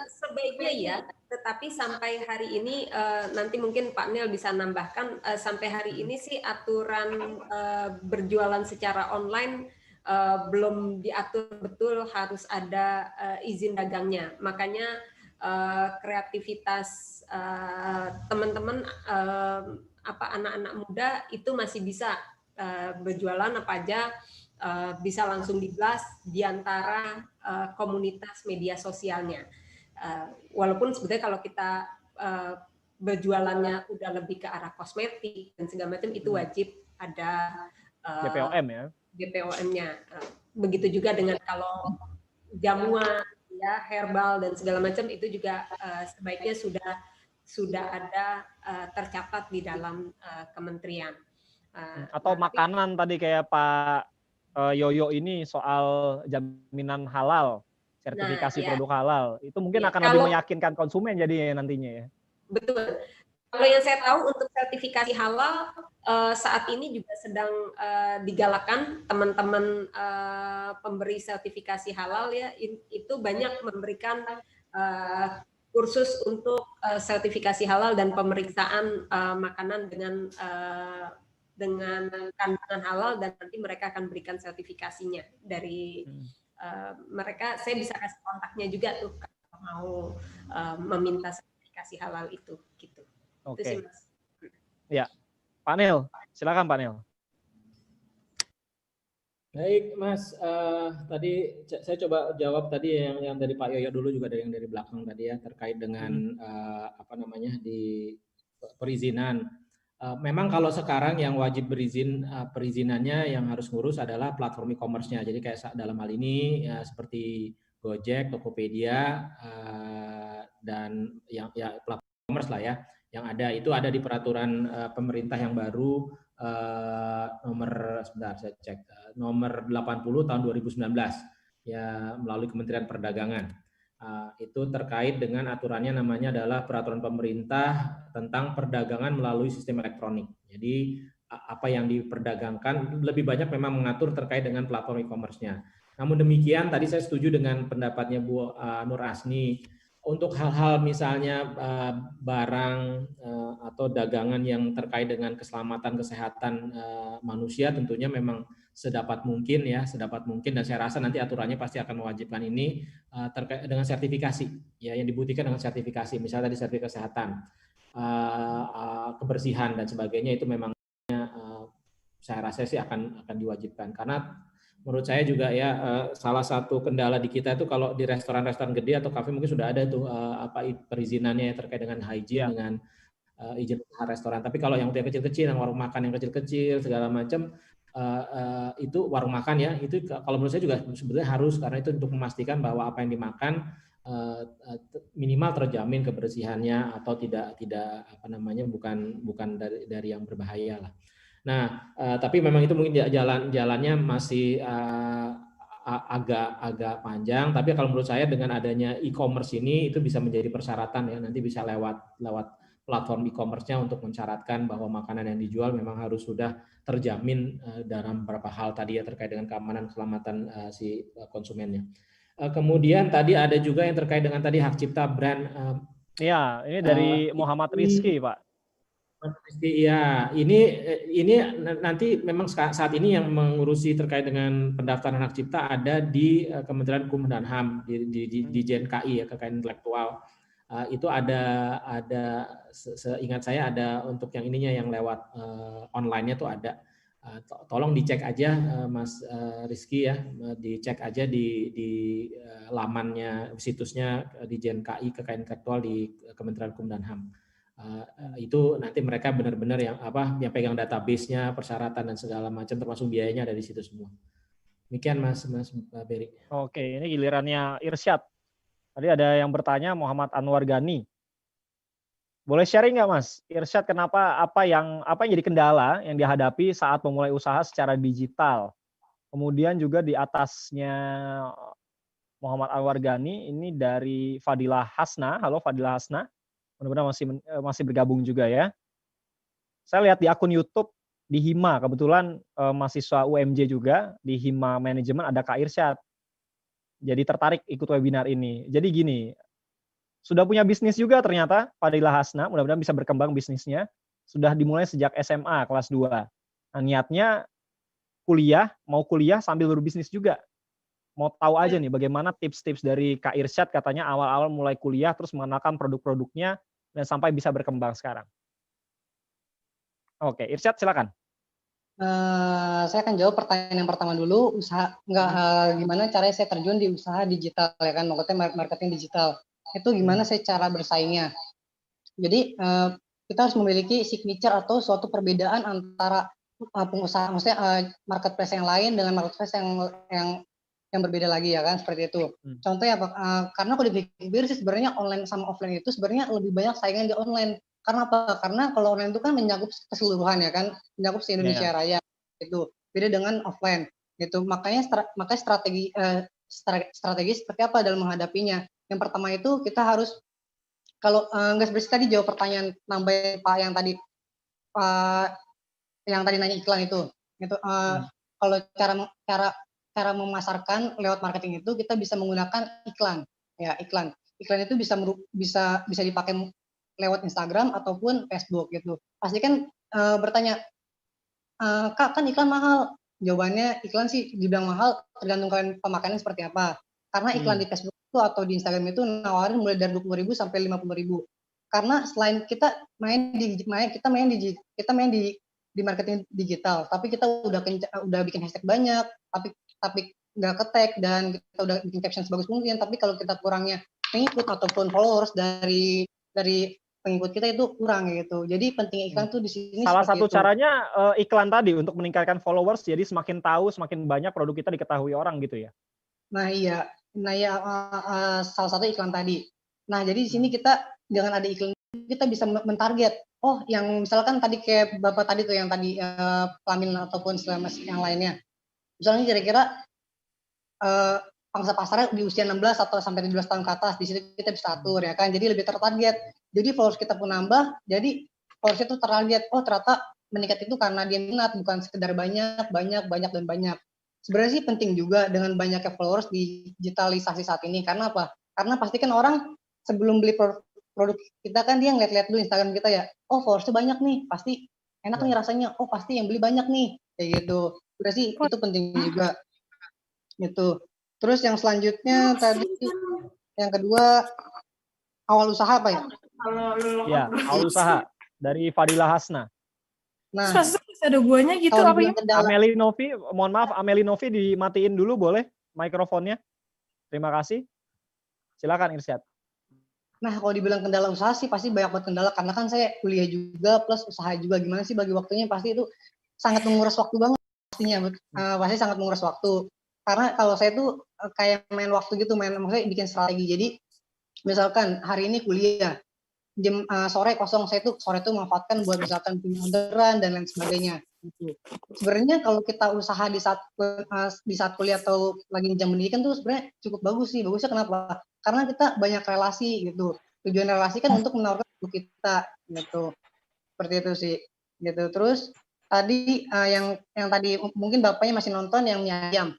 Speaker 3: Sebaiknya ya, tetapi sampai hari ini nanti mungkin Pak Nel bisa nambahkan, sampai hari ini sih aturan berjualan secara online belum diatur betul, harus ada izin dagangnya. Makanya kreativitas teman-teman anak-anak muda itu masih bisa berjualan apa aja, bisa langsung di-blast di antara komunitas media sosialnya. Walaupun sebetulnya kalau kita berjualannya udah lebih ke arah kosmetik dan segala macam, itu wajib ada
Speaker 1: BPOM ya.
Speaker 3: BPOM-nya. Begitu juga dengan kalau jamuan, ya, herbal dan segala macam itu juga sebaiknya sudah ada tercatat di dalam kementerian.
Speaker 1: Atau makanan tadi kayak Pak Yoyo ini soal jaminan halal, sertifikasi produk halal, itu mungkin akan lebih meyakinkan konsumen jadinya nantinya ya.
Speaker 3: Betul. Kalau yang saya tahu untuk sertifikasi halal saat ini juga sedang digalakkan teman-teman pemberi sertifikasi halal ya, itu banyak memberikan kursus untuk sertifikasi halal dan pemeriksaan makanan dengan kandungan halal, dan nanti mereka akan berikan sertifikasinya dari mereka. Saya bisa kasih kontaknya juga tuh kalau mau meminta sertifikasi halal itu gitu.
Speaker 1: Oke. Ya, Pak Nel, silakan Pak Nel.
Speaker 2: Baik, Mas. Tadi saya coba jawab tadi yang dari Pak Yoyo dulu, juga dari yang dari belakang tadi ya, terkait dengan di perizinan. Memang kalau sekarang yang wajib perizinannya yang harus ngurus adalah platform e-commerce-nya. Jadi kayak dalam hal ini ya, seperti Gojek, Tokopedia, dan yang platform e-commerce lah ya, yang ada. Itu ada di peraturan pemerintah yang baru nomor sebentar saya cek nomor 80 tahun 2019 ya melalui Kementerian Perdagangan. Itu terkait dengan aturannya namanya adalah peraturan pemerintah tentang perdagangan melalui sistem elektronik. Jadi apa yang diperdagangkan lebih banyak memang mengatur terkait dengan platform e-commerce-nya. Namun demikian tadi saya setuju dengan pendapatnya Bu Nur Asni. Untuk hal-hal misalnya barang atau dagangan yang terkait dengan keselamatan kesehatan manusia tentunya memang sedapat mungkin dan saya rasa nanti aturannya pasti akan mewajibkan ini terkait dengan sertifikasi ya yang dibuktikan dengan sertifikasi misalnya tadi sertifikasi kesehatan, kebersihan dan sebagainya itu memang saya rasa sih akan diwajibkan karena menurut saya juga ya salah satu kendala di kita itu kalau di restoran-restoran gede atau kafe mungkin sudah ada tuh perizinannya terkait dengan hygiene dengan izin restoran. Tapi kalau yang kecil-kecil, yang warung makan yang kecil-kecil segala macam itu warung makan ya itu kalau menurut saya juga sebenarnya harus karena itu untuk memastikan bahwa apa yang dimakan minimal terjamin kebersihannya atau tidak bukan dari yang berbahaya lah. Nah, tapi memang itu mungkin jalannya masih agak panjang. Tapi kalau menurut saya dengan adanya e-commerce ini itu bisa menjadi persyaratan ya. Nanti bisa lewat platform e-commerce-nya untuk mensyaratkan bahwa makanan yang dijual memang harus sudah terjamin dalam beberapa hal tadi ya terkait dengan keamanan keselamatan si konsumennya. Kemudian tadi ada juga yang terkait dengan tadi hak cipta brand.
Speaker 1: Ya, ini dari Muhammad Rizky, Pak.
Speaker 2: Iya, ini nanti memang saat ini yang mengurusi terkait dengan pendaftaran hak cipta ada di Kementerian Hukum dan HAM di JNKI ya kekayaan intelektual. Itu ada seingat saya ada untuk yang ininya yang lewat online-nya tuh ada. Tolong dicek aja Mas Rizky ya, dicek aja di lamannya situsnya di JNKI kekayaan intelektual di Kementerian Hukum dan HAM. Itu nanti mereka benar-benar yang pegang database-nya, persyaratan dan segala macam termasuk biayanya ada di situ semua. Demikian Mas Beri.
Speaker 1: Oke, ini gilirannya Irsyad. Tadi ada yang bertanya Muhammad Anwar Gani. Boleh sharing nggak Mas? Irsyad kenapa apa yang jadi kendala yang dihadapi saat memulai usaha secara digital? Kemudian juga di atasnya Muhammad Anwar Gani ini dari Fadilah Hasna. Halo Fadilah Hasna. Mudah-mudahan masih bergabung juga ya. Saya lihat di akun YouTube di Hima, kebetulan mahasiswa UMJ juga, di Hima Manajemen ada Kak Irsyad. Jadi tertarik ikut webinar ini. Jadi gini, sudah punya bisnis juga ternyata Fadilah Hasna, mudah-mudahan bisa berkembang bisnisnya. Sudah dimulai sejak SMA kelas 2. Nah, niatnya mau kuliah sambil berbisnis juga. Mau tahu aja nih bagaimana tips-tips dari Kak Irsyad katanya awal-awal mulai kuliah terus mengenalkan produk-produknya dan sampai bisa berkembang sekarang. Oke, Irsyad silakan.
Speaker 4: Saya akan jawab pertanyaan yang pertama dulu. Gimana caranya saya terjun di usaha digital ya kan, maksudnya marketing digital. Itu gimana saya cara bersaingnya. Jadi kita harus memiliki signature atau suatu perbedaan antara pengusaha, maksudnya marketplace yang lain dengan marketplace yang berbeda lagi ya kan, seperti itu. Contohnya apa? Karena kalau dipikir sih sebenarnya online sama offline itu sebenarnya lebih banyak saingan di online. Karena apa? Karena kalau online itu kan mencakup keseluruhan ya kan, mencakup se-Indonesia Raya itu. Beda dengan offline gitu. Makanya strategi seperti apa dalam menghadapinya. Yang pertama itu kita harus kalau nggak seperti tadi jawab pertanyaan nambah Pak yang tadi nanya iklan itu. Kalau cara memasarkan lewat marketing itu kita bisa menggunakan iklan. Ya, iklan itu bisa dipakai lewat Instagram ataupun Facebook gitu. Pasti kan bertanya, Kak kan iklan mahal. Jawabannya iklan sih dibilang mahal tergantung kalian pemakaiannya seperti apa. Karena iklan di Facebook itu atau di Instagram itu nawarin mulai dari 20.000 sampai 50.000. Karena selain kita main di marketing digital, tapi kita udah bikin hashtag banyak, tapi nggak ke-tag dan kita udah bikin caption sebagus mungkin, tapi kalau kita kurangnya pengikut ataupun followers dari pengikut kita itu kurang gitu. Jadi penting iklan tuh di sini.
Speaker 1: Salah satu caranya iklan tadi untuk meningkatkan followers, jadi semakin tahu semakin banyak produk kita diketahui orang gitu ya.
Speaker 4: Nah iya, salah satu iklan tadi. Nah jadi di sini kita jangan ada iklan kita bisa mentarget. Oh, yang misalkan tadi kayak Bapak tadi tuh yang tadi pelamin ataupun selama yang lainnya. Misalnya kira-kira pangsa pasarnya di usia 16 atau sampai 17 tahun ke atas, di situ kita bisa atur ya kan. Jadi lebih tertarget. Jadi followers kita pun nambah, jadi followers itu tertarget. Oh, ternyata meningkat itu karena dia minat, bukan sekedar banyak. Sebenarnya sih penting juga dengan banyaknya followers di digitalisasi saat ini. Karena apa? Karena pasti kan orang sebelum beli produk kita kan dia ngeliat-liat dulu Instagram kita ya. Oh, followersnya banyak nih, pasti enak nih rasanya. Oh, pasti yang beli banyak nih, kayak gitu. Udah sih itu penting juga. Gitu. Terus yang selanjutnya tadi yang kedua awal usaha apa ya?
Speaker 1: Ya, awal usaha dari Fadila Hasna.
Speaker 4: Nah,
Speaker 9: ada guanya gitu apa ya?
Speaker 1: Ameli Novi, mohon maaf Ameli Novi dimatiin dulu boleh mikrofonnya. Terima kasih. Silakan Irsyad.
Speaker 4: Nah, kalau dibilang kendala usaha sih pasti banyak banget kendala karena kan saya kuliah juga plus usaha juga. Gimana sih bagi waktunya pasti itu sangat menguras waktu banget pastinya. Pasti sangat menguras waktu. Karena kalau saya tuh kayak main waktu gitu, maksudnya bikin strategi. Jadi misalkan hari ini kuliah, jam sore kosong, saya tuh sore tuh manfaatkan buat misalkan punya orderan dan lain sebagainya. Gitu. Sebenarnya kalau kita usaha di saat kuliah atau lagi jam pendidikan tuh sebenarnya cukup bagus sih. Bagusnya kenapa? Karena kita banyak relasi gitu. Tujuan relasi kan untuk menawarkan produk kita gitu. Seperti itu sih. Gitu. Terus tadi yang tadi mungkin bapaknya masih nonton yang mie ayam.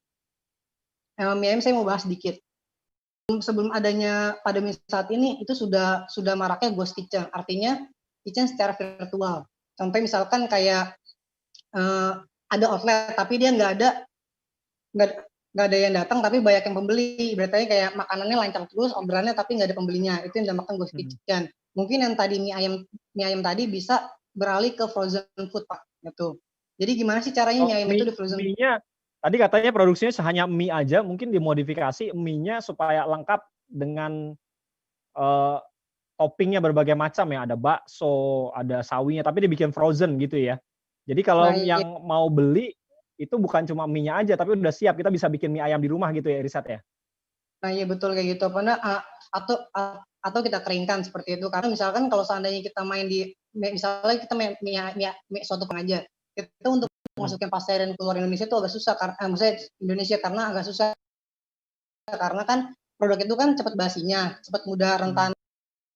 Speaker 4: Mie ayam saya mau bahas sedikit. Sebelum adanya pandemi saat ini itu sudah maraknya ghost kitchen, artinya kitchen secara virtual. Contoh misalkan kayak ada outlet tapi dia nggak ada yang datang tapi banyak yang pembeli, berarti kayak makanannya lancar terus orderannya tapi nggak ada pembelinya, itu yang dinamakan ghost kitchen. Mungkin yang tadi mie ayam tadi bisa beralih ke frozen food Pak, gitu. Jadi gimana sih caranya mie ayam itu di frozen food?
Speaker 1: Tadi katanya produksinya hanya mie aja, mungkin dimodifikasi mie-nya supaya lengkap dengan toppingnya berbagai macam ya, ada bakso, ada sawinya, tapi dibikin frozen gitu ya. Jadi kalau yang mau beli itu bukan cuma mie-nya aja, tapi udah siap, kita bisa bikin mie ayam di rumah gitu ya, Irsat ya?
Speaker 4: Nah iya betul kayak gitu, atau kita keringkan seperti itu. Karena misalkan kalau seandainya kita main di, misalnya kita main mie suatu pengaja, kita untuk masukin pasaran keluar Indonesia itu agak susah, maksudnya Indonesia karena agak susah, karena kan produk itu kan cepat basinya, cepat mudah rentan,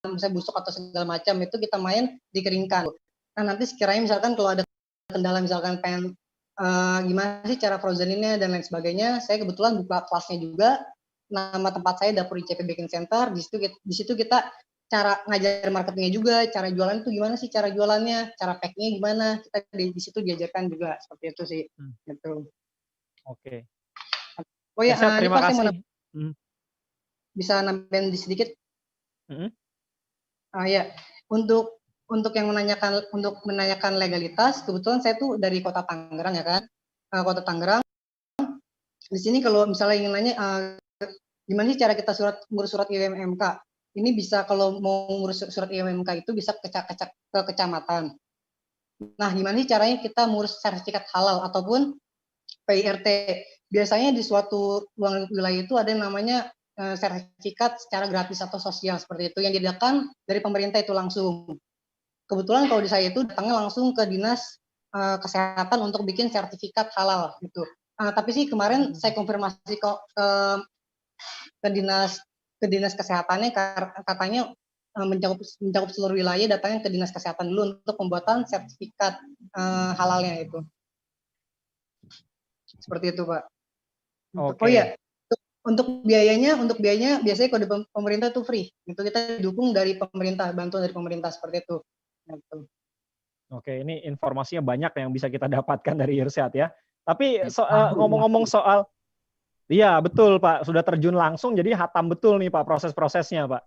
Speaker 4: misalnya busuk atau segala macam, itu kita main dikeringkan. Nah nanti sekiranya misalkan kalau ada kendala misalkan pengen gimana sih cara frozeninnya dan lain sebagainya, saya kebetulan buka kelasnya juga, nama tempat saya Dapur ICP Baking Center. Di situ kita cara ngajar marketingnya juga, cara jualan itu gimana sih cara jualannya, cara packingnya gimana, kita di situ diajarkan juga seperti itu sih. Gitu.
Speaker 1: Oke.
Speaker 4: Oh ya,
Speaker 1: terima kasih.
Speaker 4: Bisa nambahin sedikit? Ya, untuk yang menanyakan legalitas, kebetulan saya tuh dari Kota Tangerang ya kan, Kota Tangerang. Di sini kalau misalnya ingin nanya gimana sih cara kita ngurus surat IMMK? Ini bisa kalau mau ngurus surat IMMK itu bisa ke kecamatan. Nah, gimana sih caranya kita ngurus sertifikat halal ataupun PIRT? Biasanya di suatu wilayah itu ada yang namanya sertifikat secara gratis atau sosial seperti itu yang diadakan dari pemerintah itu langsung. Kebetulan kalau di saya itu datangnya langsung ke dinas kesehatan untuk bikin sertifikat halal gitu. Tapi sih kemarin saya konfirmasi kok ke dinas kesehatannya, katanya mencakup seluruh wilayah, datangnya ke dinas kesehatan dulu untuk pembuatan sertifikat halalnya itu. Seperti itu Pak. Oh ya, untuk biayanya biasanya kalau di pemerintah itu free. Itu kita didukung dari pemerintah, bantuan dari pemerintah seperti itu.
Speaker 1: Oke, ini informasinya banyak yang bisa kita dapatkan dari Irsyad ya. Tapi ngomong-ngomong soal, iya betul Pak, sudah terjun langsung, jadi hatam betul nih Pak proses-prosesnya Pak.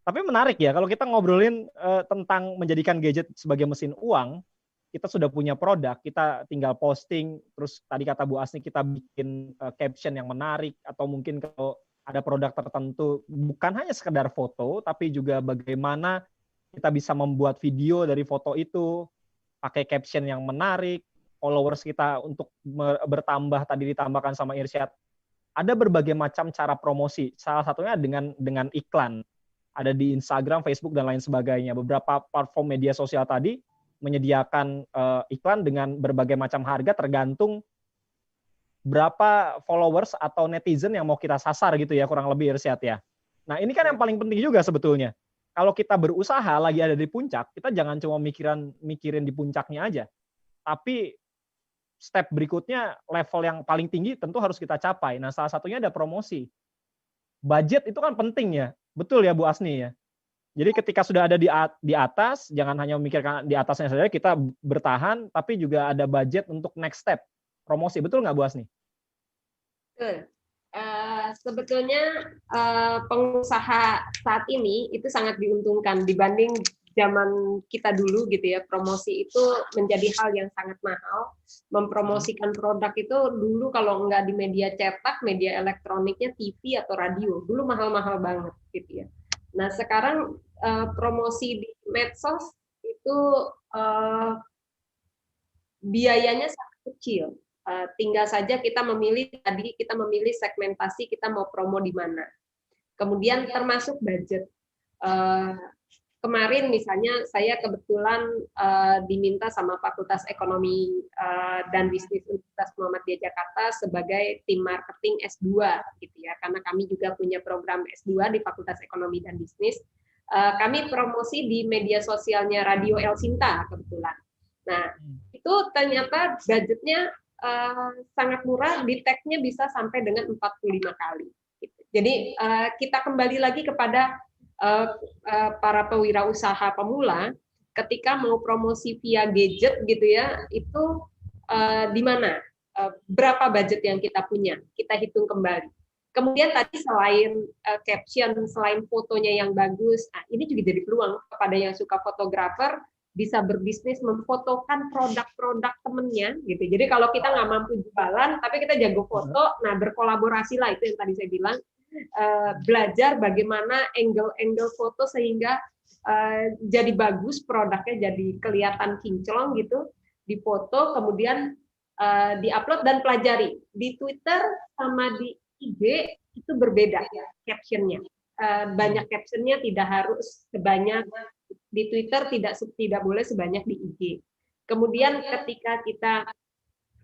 Speaker 1: Tapi menarik ya, kalau kita ngobrolin tentang menjadikan gadget sebagai mesin uang, kita sudah punya produk, kita tinggal posting, terus tadi kata Bu Asni kita bikin caption yang menarik, atau mungkin kalau ada produk tertentu, bukan hanya sekedar foto, tapi juga bagaimana kita bisa membuat video dari foto itu, pakai caption yang menarik, followers kita untuk bertambah, tadi ditambahkan sama Irsyad. Ada berbagai macam cara promosi, salah satunya dengan iklan. ada di Instagram, Facebook, dan lain sebagainya. Beberapa platform media sosial tadi menyediakan iklan dengan berbagai macam harga tergantung berapa followers atau netizen yang mau kita sasar gitu ya, kurang lebih Irsyad ya. Nah ini kan yang paling penting juga sebetulnya. Kalau kita berusaha lagi ada di puncak, kita jangan cuma mikirin di puncaknya aja. Tapi step berikutnya, level yang paling tinggi tentu harus kita capai. Nah salah satunya ada promosi. Budget itu kan penting ya. Betul ya Bu Asni ya. Jadi ketika sudah ada di atas, jangan hanya memikirkan di atasnya saja, kita bertahan, tapi juga ada budget untuk next step, promosi. Betul nggak Bu Asni?
Speaker 3: Betul. Sebetulnya pengusaha saat ini itu sangat diuntungkan dibanding zaman kita dulu gitu ya. Promosi itu menjadi hal yang sangat mahal. Mempromosikan produk itu dulu kalau nggak di media cetak, media elektroniknya TV atau radio, dulu mahal-mahal banget gitu ya. Nah sekarang promosi di medsos itu biayanya sangat kecil. Tinggal saja kita memilih segmentasi kita mau promo di mana. Kemudian termasuk budget. Kemarin misalnya saya kebetulan diminta sama Fakultas Ekonomi dan Bisnis Universitas Muhammadiyah Jakarta sebagai tim marketing S2 gitu ya. Karena kami juga punya program S2 di Fakultas Ekonomi dan Bisnis. Kami promosi di media sosialnya Radio Elsinta kebetulan. Nah, itu ternyata budgetnya sangat murah, di tag-nya bisa sampai dengan 45 kali. Gitu. Jadi kita kembali lagi kepada para pewirausaha pemula, ketika mau promosi via gadget gitu ya, itu di mana, berapa budget yang kita punya, kita hitung kembali. Kemudian tadi selain caption, selain fotonya yang bagus, nah ini juga jadi peluang kepada yang suka fotografer, bisa berbisnis memfotokan produk-produk temennya gitu. Jadi kalau kita nggak mampu jualan, tapi kita jago foto, nah berkolaborasi lah, itu yang tadi saya bilang, belajar bagaimana angle foto sehingga jadi bagus produknya, jadi kelihatan kinclong gitu, difoto kemudian diupload dan pelajari. Di Twitter sama di IG itu berbeda ya captionnya. Banyak captionnya tidak harus sebanyak di Twitter, tidak boleh sebanyak di IG. Kemudian ketika kita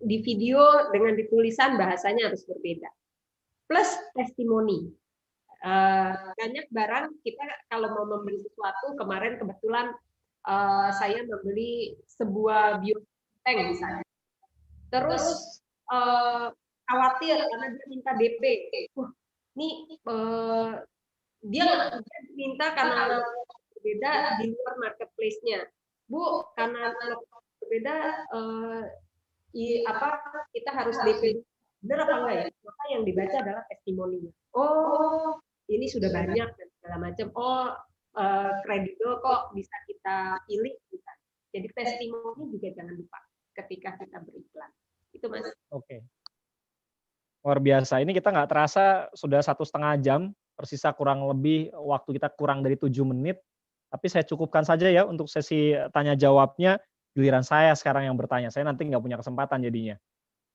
Speaker 3: di video dengan di tulisan bahasanya harus berbeda. Plus testimoni. Banyak barang kita kalau mau membeli sesuatu, kemarin kebetulan saya membeli sebuah biotank misalnya. Terus khawatir karena dia minta DP. Dia minta karena berbeda di luar marketplace-nya. Bu, karena berbeda kita harus DP. Benar apa enggak ya? Maka yang dibaca adalah testimoninya. Oh, ini sudah banyak dan segala macam. Oh, kredibel kok, bisa kita pilih. Bisa. Jadi testimoni juga jangan lupa ketika kita beriklan. Itu Mas.
Speaker 1: Oke. Luar biasa. Ini kita nggak terasa sudah 1,5 jam. Tersisa kurang lebih waktu kita kurang dari 7 menit. Tapi saya cukupkan saja ya untuk sesi tanya jawabnya. Giliran saya sekarang yang bertanya. Saya nanti nggak punya kesempatan jadinya.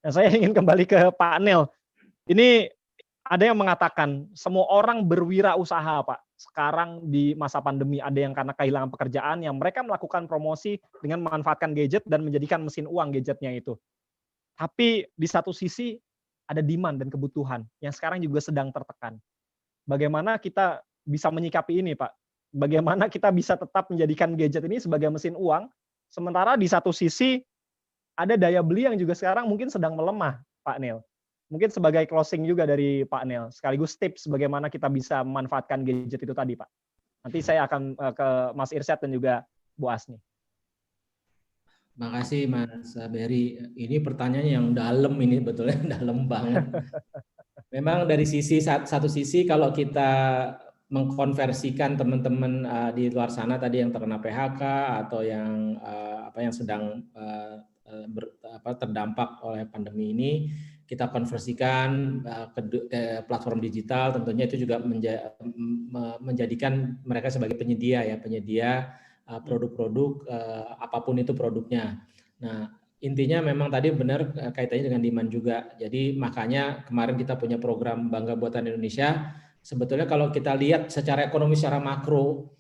Speaker 1: Dan saya ingin kembali ke Pak Nel. Ini ada yang mengatakan semua orang berwirausaha, Pak. Sekarang di masa pandemi ada yang karena kehilangan pekerjaan yang mereka melakukan promosi dengan memanfaatkan gadget dan menjadikan mesin uang gadgetnya itu. Tapi di satu sisi ada demand dan kebutuhan yang sekarang juga sedang tertekan. Bagaimana kita bisa menyikapi ini, Pak? Bagaimana kita bisa tetap menjadikan gadget ini sebagai mesin uang, sementara di satu sisi ada daya beli yang juga sekarang mungkin sedang melemah, Pak Nel. Mungkin sebagai closing juga dari Pak Nel, sekaligus tips bagaimana kita bisa memanfaatkan gadget itu tadi, Pak. Nanti saya akan ke Mas Irsyad dan juga Bu Asni.
Speaker 2: Makasih Mas Berry. Ini pertanyaan yang dalam ini, betulnya dalam banget. Memang dari satu sisi kalau kita mengkonversikan teman-teman di luar sana tadi yang terkena PHK atau yang sedang terdampak oleh pandemi ini, kita konversikan ke platform digital, tentunya itu juga menjadikan mereka sebagai penyedia produk-produk apapun itu produknya. Nah, intinya memang tadi benar kaitannya dengan demand juga. Jadi makanya kemarin kita punya program Bangga Buatan Indonesia, sebetulnya kalau kita lihat secara ekonomi secara makro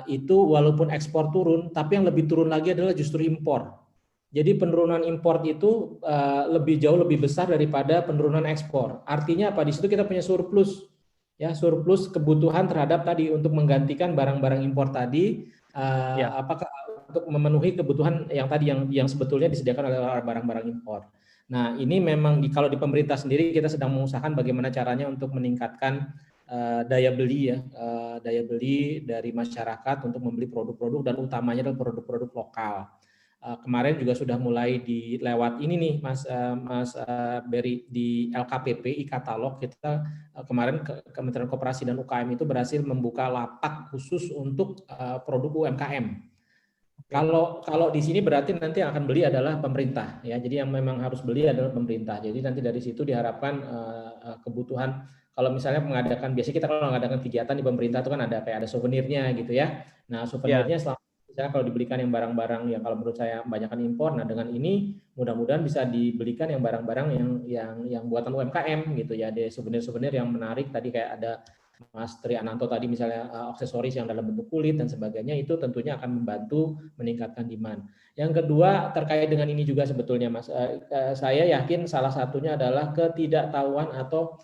Speaker 2: itu walaupun ekspor turun, tapi yang lebih turun lagi adalah justru impor. Jadi penurunan impor itu lebih jauh lebih besar daripada penurunan ekspor. Artinya apa? Di situ kita punya surplus, ya, surplus kebutuhan terhadap tadi untuk menggantikan barang-barang impor tadi, apakah untuk memenuhi kebutuhan yang tadi yang sebetulnya disediakan oleh barang-barang impor. Nah, ini memang kalau di pemerintah sendiri kita sedang mengusahakan bagaimana caranya untuk meningkatkan daya beli, ya, daya beli dari masyarakat untuk membeli produk-produk, dan utamanya adalah produk-produk lokal. Kemarin juga sudah mulai lewat ini nih Mas Berry, di LKPP e-katalog kita kemarin Kementerian Koperasi dan UKM itu berhasil membuka lapak khusus untuk produk UMKM. Kalau di sini berarti nanti yang akan beli adalah pemerintah, ya. Jadi yang memang harus beli adalah pemerintah. Jadi nanti dari situ diharapkan kebutuhan, kalau misalnya mengadakan, biasanya kita kalau mengadakan kegiatan di pemerintah itu kan ada kayak ada souvenirnya gitu ya. Nah, souvenirnya misalnya kalau dibelikan yang barang-barang yang kalau menurut saya kebanyakan impor, nah dengan ini mudah-mudahan bisa dibelikan yang barang-barang yang buatan UMKM gitu ya, ada souvenir-souvenir yang menarik tadi kayak ada Mas Tri Ananto tadi misalnya aksesoris yang dalam bentuk kulit dan sebagainya, itu tentunya akan membantu meningkatkan demand. Yang kedua terkait dengan ini juga sebetulnya Mas, saya yakin salah satunya adalah ketidaktahuan atau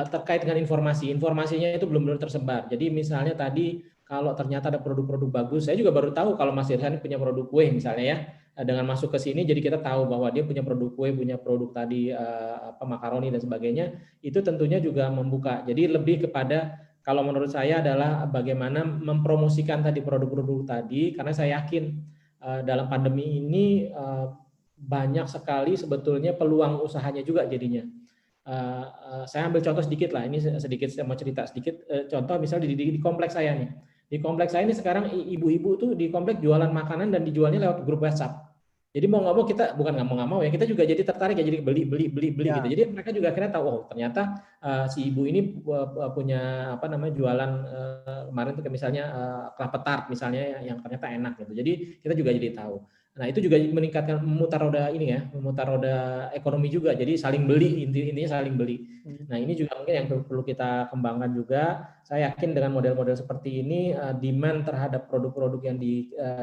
Speaker 2: terkait dengan informasinya itu belum tersebar. Jadi misalnya tadi kalau ternyata ada produk-produk bagus, saya juga baru tahu kalau Mas Irsan punya produk kue misalnya ya. Dengan masuk ke sini jadi kita tahu bahwa dia punya produk kue, punya produk tadi makaroni dan sebagainya, itu tentunya juga membuka. Jadi lebih kepada kalau menurut saya adalah bagaimana mempromosikan tadi produk-produk tadi, karena saya yakin dalam pandemi ini banyak sekali sebetulnya peluang usahanya juga jadinya. Saya ambil contoh sedikit lah, ini sedikit saya mau cerita sedikit contoh misalnya di kompleks saya nih. Di kompleks saya ini sekarang ibu-ibu tuh di kompleks jualan makanan dan dijualnya lewat grup WhatsApp. Jadi mau nggak mau kita, bukan nggak mau ya, kita juga jadi tertarik ya, jadi beli gitu. Jadi mereka juga akhirnya tahu, oh ternyata si ibu ini punya jualan kemarin tuh kayak misalnya kelapa tart misalnya yang ternyata enak gitu. Jadi kita juga jadi tahu. Nah itu juga meningkatkan, memutar roda ini ya, memutar roda ekonomi juga. Jadi saling beli, intinya saling beli. Nah ini juga mungkin yang perlu kita kembangkan juga. Saya yakin dengan model-model seperti ini, demand terhadap produk-produk yang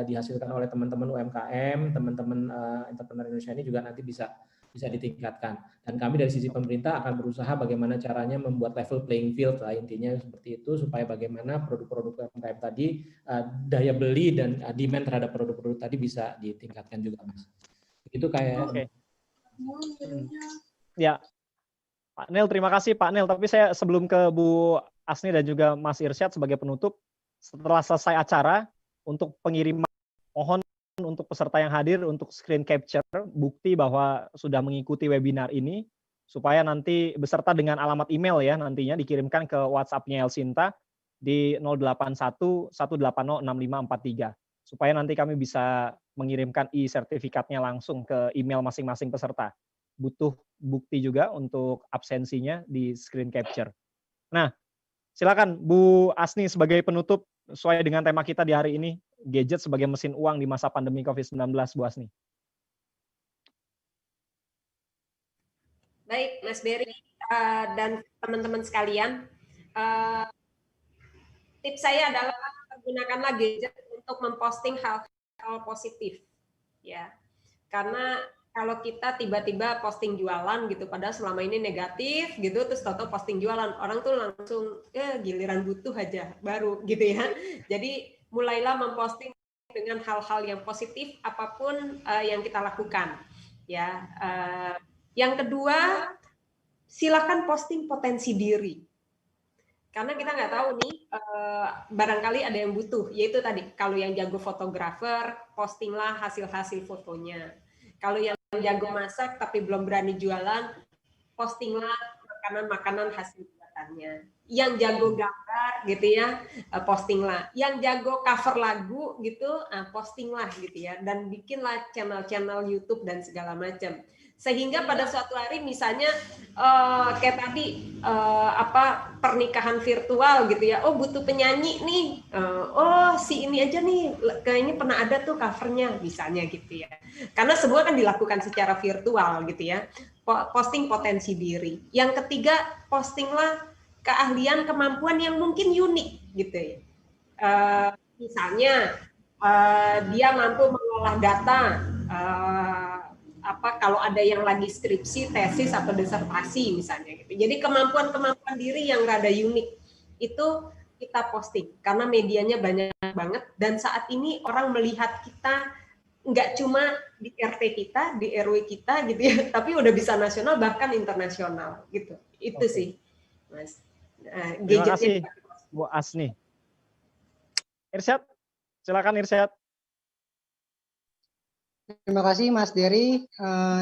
Speaker 2: dihasilkan oleh teman-teman UMKM, teman-teman entrepreneur Indonesia ini juga nanti bisa ditingkatkan. Dan kami dari sisi pemerintah akan berusaha bagaimana caranya membuat level playing field lah, intinya seperti itu, supaya bagaimana produk-produk UMKM tadi daya beli dan demand terhadap produk-produk tadi bisa ditingkatkan juga, Mas. Itu kayak.
Speaker 1: Ya, Pak Nel, terima kasih Pak Nel. Tapi saya sebelum ke Bu Asni dan juga Mas Irsyad sebagai penutup, setelah selesai acara untuk pengiriman, mohon untuk peserta yang hadir untuk screen capture bukti bahwa sudah mengikuti webinar ini, supaya nanti beserta dengan alamat email ya nantinya dikirimkan ke WhatsApp-nya Elsinta di 081-180-6543 supaya nanti kami bisa mengirimkan e-sertifikatnya langsung ke email masing-masing peserta. Butuh bukti juga untuk absensinya di screen capture. Nah, silakan Bu Asni sebagai penutup sesuai dengan tema kita di hari ini, gadget sebagai mesin uang di masa pandemi COVID-19, Bu Asni.
Speaker 3: Baik, Mas Berry dan teman-teman sekalian, tips saya adalah gunakanlah gadget untuk memposting hal-hal positif, ya. Karena kalau kita tiba-tiba posting jualan gitu, padahal selama ini negatif gitu, terus tahu-tahu posting jualan, orang tuh langsung giliran butuh aja baru gitu ya. Jadi mulailah memposting dengan hal-hal yang positif apapun yang kita lakukan, ya. Yang kedua, silakan posting potensi diri. Karena kita nggak tahu nih, barangkali ada yang butuh, yaitu tadi kalau yang jago fotografer, postinglah hasil-hasil fotonya. Kalau yang jago masak tapi belum berani jualan, postinglah makanan-makanan hasil buatannya. Yang jago gambar gitu ya, postinglah. Yang jago cover lagu gitu, postinglah gitu ya. Dan bikinlah channel-channel YouTube dan segala macam. Sehingga pada suatu hari misalnya kayak tadi pernikahan virtual gitu ya, oh butuh penyanyi nih, oh si ini aja nih kayaknya pernah ada tuh covernya misalnya gitu ya, karena semua kan dilakukan secara virtual gitu ya. Posting potensi diri. Yang ketiga, postinglah keahlian, kemampuan yang mungkin unik gitu ya. Misalnya dia mampu mengolah data, kalau ada yang lagi skripsi, tesis atau disertasi misalnya gitu. Jadi kemampuan-kemampuan diri yang rada unik itu kita posting karena medianya banyak banget, dan saat ini orang melihat kita nggak cuma di RT kita, di RW kita gitu ya, tapi udah bisa nasional bahkan internasional gitu. Itu sih, Mas.
Speaker 1: Terima kasih, Bu Asni. Irsyad, silakan Irsyad.
Speaker 4: Terima kasih Mas Dery.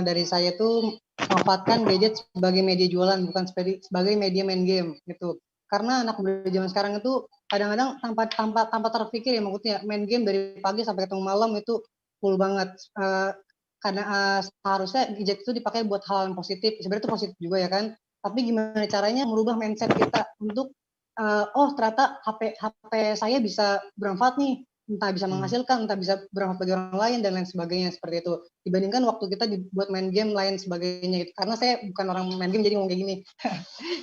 Speaker 4: Dari saya tuh memanfaatkan gadget sebagai media jualan, bukan sebagai media main game gitu. Karena anak muda zaman sekarang itu kadang-kadang tanpa terpikir ya, maksudnya main game dari pagi sampai ketemu malam itu full banget. Karena seharusnya gadget itu dipakai buat hal yang positif. Sebenarnya itu positif juga ya kan. Tapi gimana caranya merubah mindset kita untuk ternyata HP saya bisa bermanfaat nih, entah bisa menghasilkan, entah bisa bermanfaat bagi orang lain dan lain sebagainya, seperti itu. Dibandingkan waktu kita dibuat main game lain sebagainya gitu. Karena saya bukan orang main game jadi ngomong kayak gini.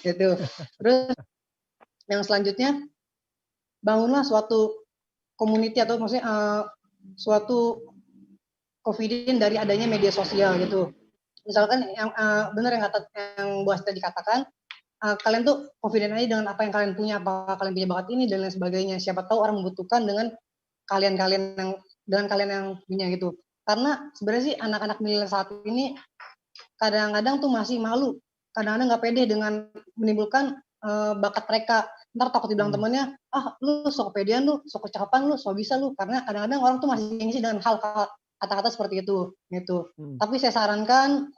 Speaker 4: Gitu. Terus yang selanjutnya, bangunlah suatu community atau maksudnya suatu confident dari adanya media sosial gitu. Misalkan yang benar yang Bu Asni tadi katakan, kalian tuh confident aja dengan apa yang kalian punya, apakah kalian punya bakat ini dan lain sebagainya. Siapa tahu orang membutuhkan dengan kalian yang punya gitu. Karena sebenarnya sih anak-anak milenial saat ini kadang-kadang tuh masih malu, kadang-kadang nggak pede dengan menimbulkan bakat mereka. Ntar takut dibilang temennya, lu sok kepedean lu, sok kecakapan lu, sok bisa lu. Karena kadang-kadang orang tuh masih gengsi dengan hal kata-kata seperti itu gitu. Tapi saya sarankan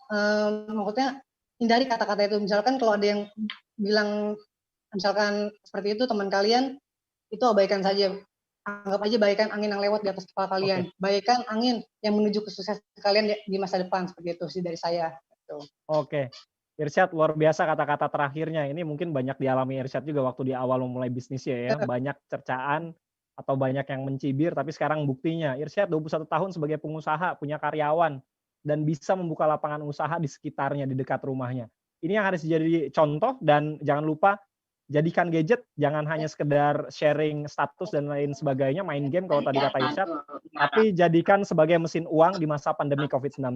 Speaker 4: maksudnya hindari kata-kata itu. Misalkan kalau ada yang bilang misalkan seperti itu teman kalian, itu abaikan saja. Anggap aja bagaikan angin yang lewat di atas kepala kalian. Bagaikan angin yang menuju kesuksesan kalian di masa depan, seperti itu sih dari saya. Gitu.
Speaker 1: Oke. Irsyad, luar biasa kata-kata terakhirnya. Ini mungkin banyak dialami Irsyad juga waktu di awal memulai bisnisnya ya. Banyak cercaan atau banyak yang mencibir, tapi sekarang buktinya. Irsyad 21 tahun sebagai pengusaha, punya karyawan, dan bisa membuka lapangan usaha di sekitarnya, di dekat rumahnya. Ini yang harus jadi contoh, dan jangan lupa jadikan gadget jangan hanya sekedar sharing status dan lain sebagainya, main game kalau tadi kata Irsyad, tapi jadikan sebagai mesin uang di masa pandemi COVID-19.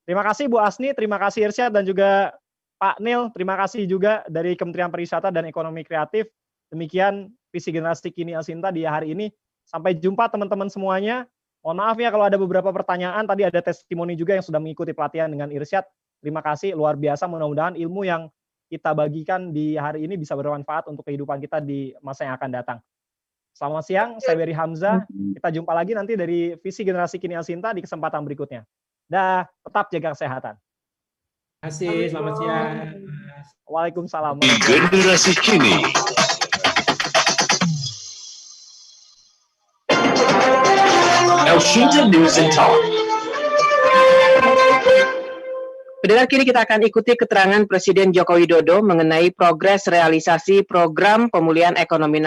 Speaker 1: Terima kasih Bu Asni, terima kasih Irsyad, dan juga Pak Nil, terima kasih juga dari Kementerian Pariwisata dan Ekonomi Kreatif. Demikian visi generasi kini Elsinta di hari ini. Sampai jumpa teman-teman semuanya. Mohon maaf ya kalau ada beberapa pertanyaan, tadi ada testimoni juga yang sudah mengikuti pelatihan dengan Irsyad. Terima kasih, luar biasa, mudah-mudahan ilmu yang kita bagikan di hari ini bisa bermanfaat untuk kehidupan kita di masa yang akan datang. Selamat siang, saya Berry Hamzah. Kita jumpa lagi nanti dari visi generasi kini Elsinta di kesempatan berikutnya. Dah, tetap jaga kesehatan.
Speaker 2: Terima kasih, selamat siang.
Speaker 1: Waalaikumsalam.
Speaker 8: Generasi kini. Elsinta News and Talk.
Speaker 10: Pendengar, kini kita akan ikuti keterangan Presiden Joko Widodo mengenai progres realisasi program pemulihan ekonomi nasional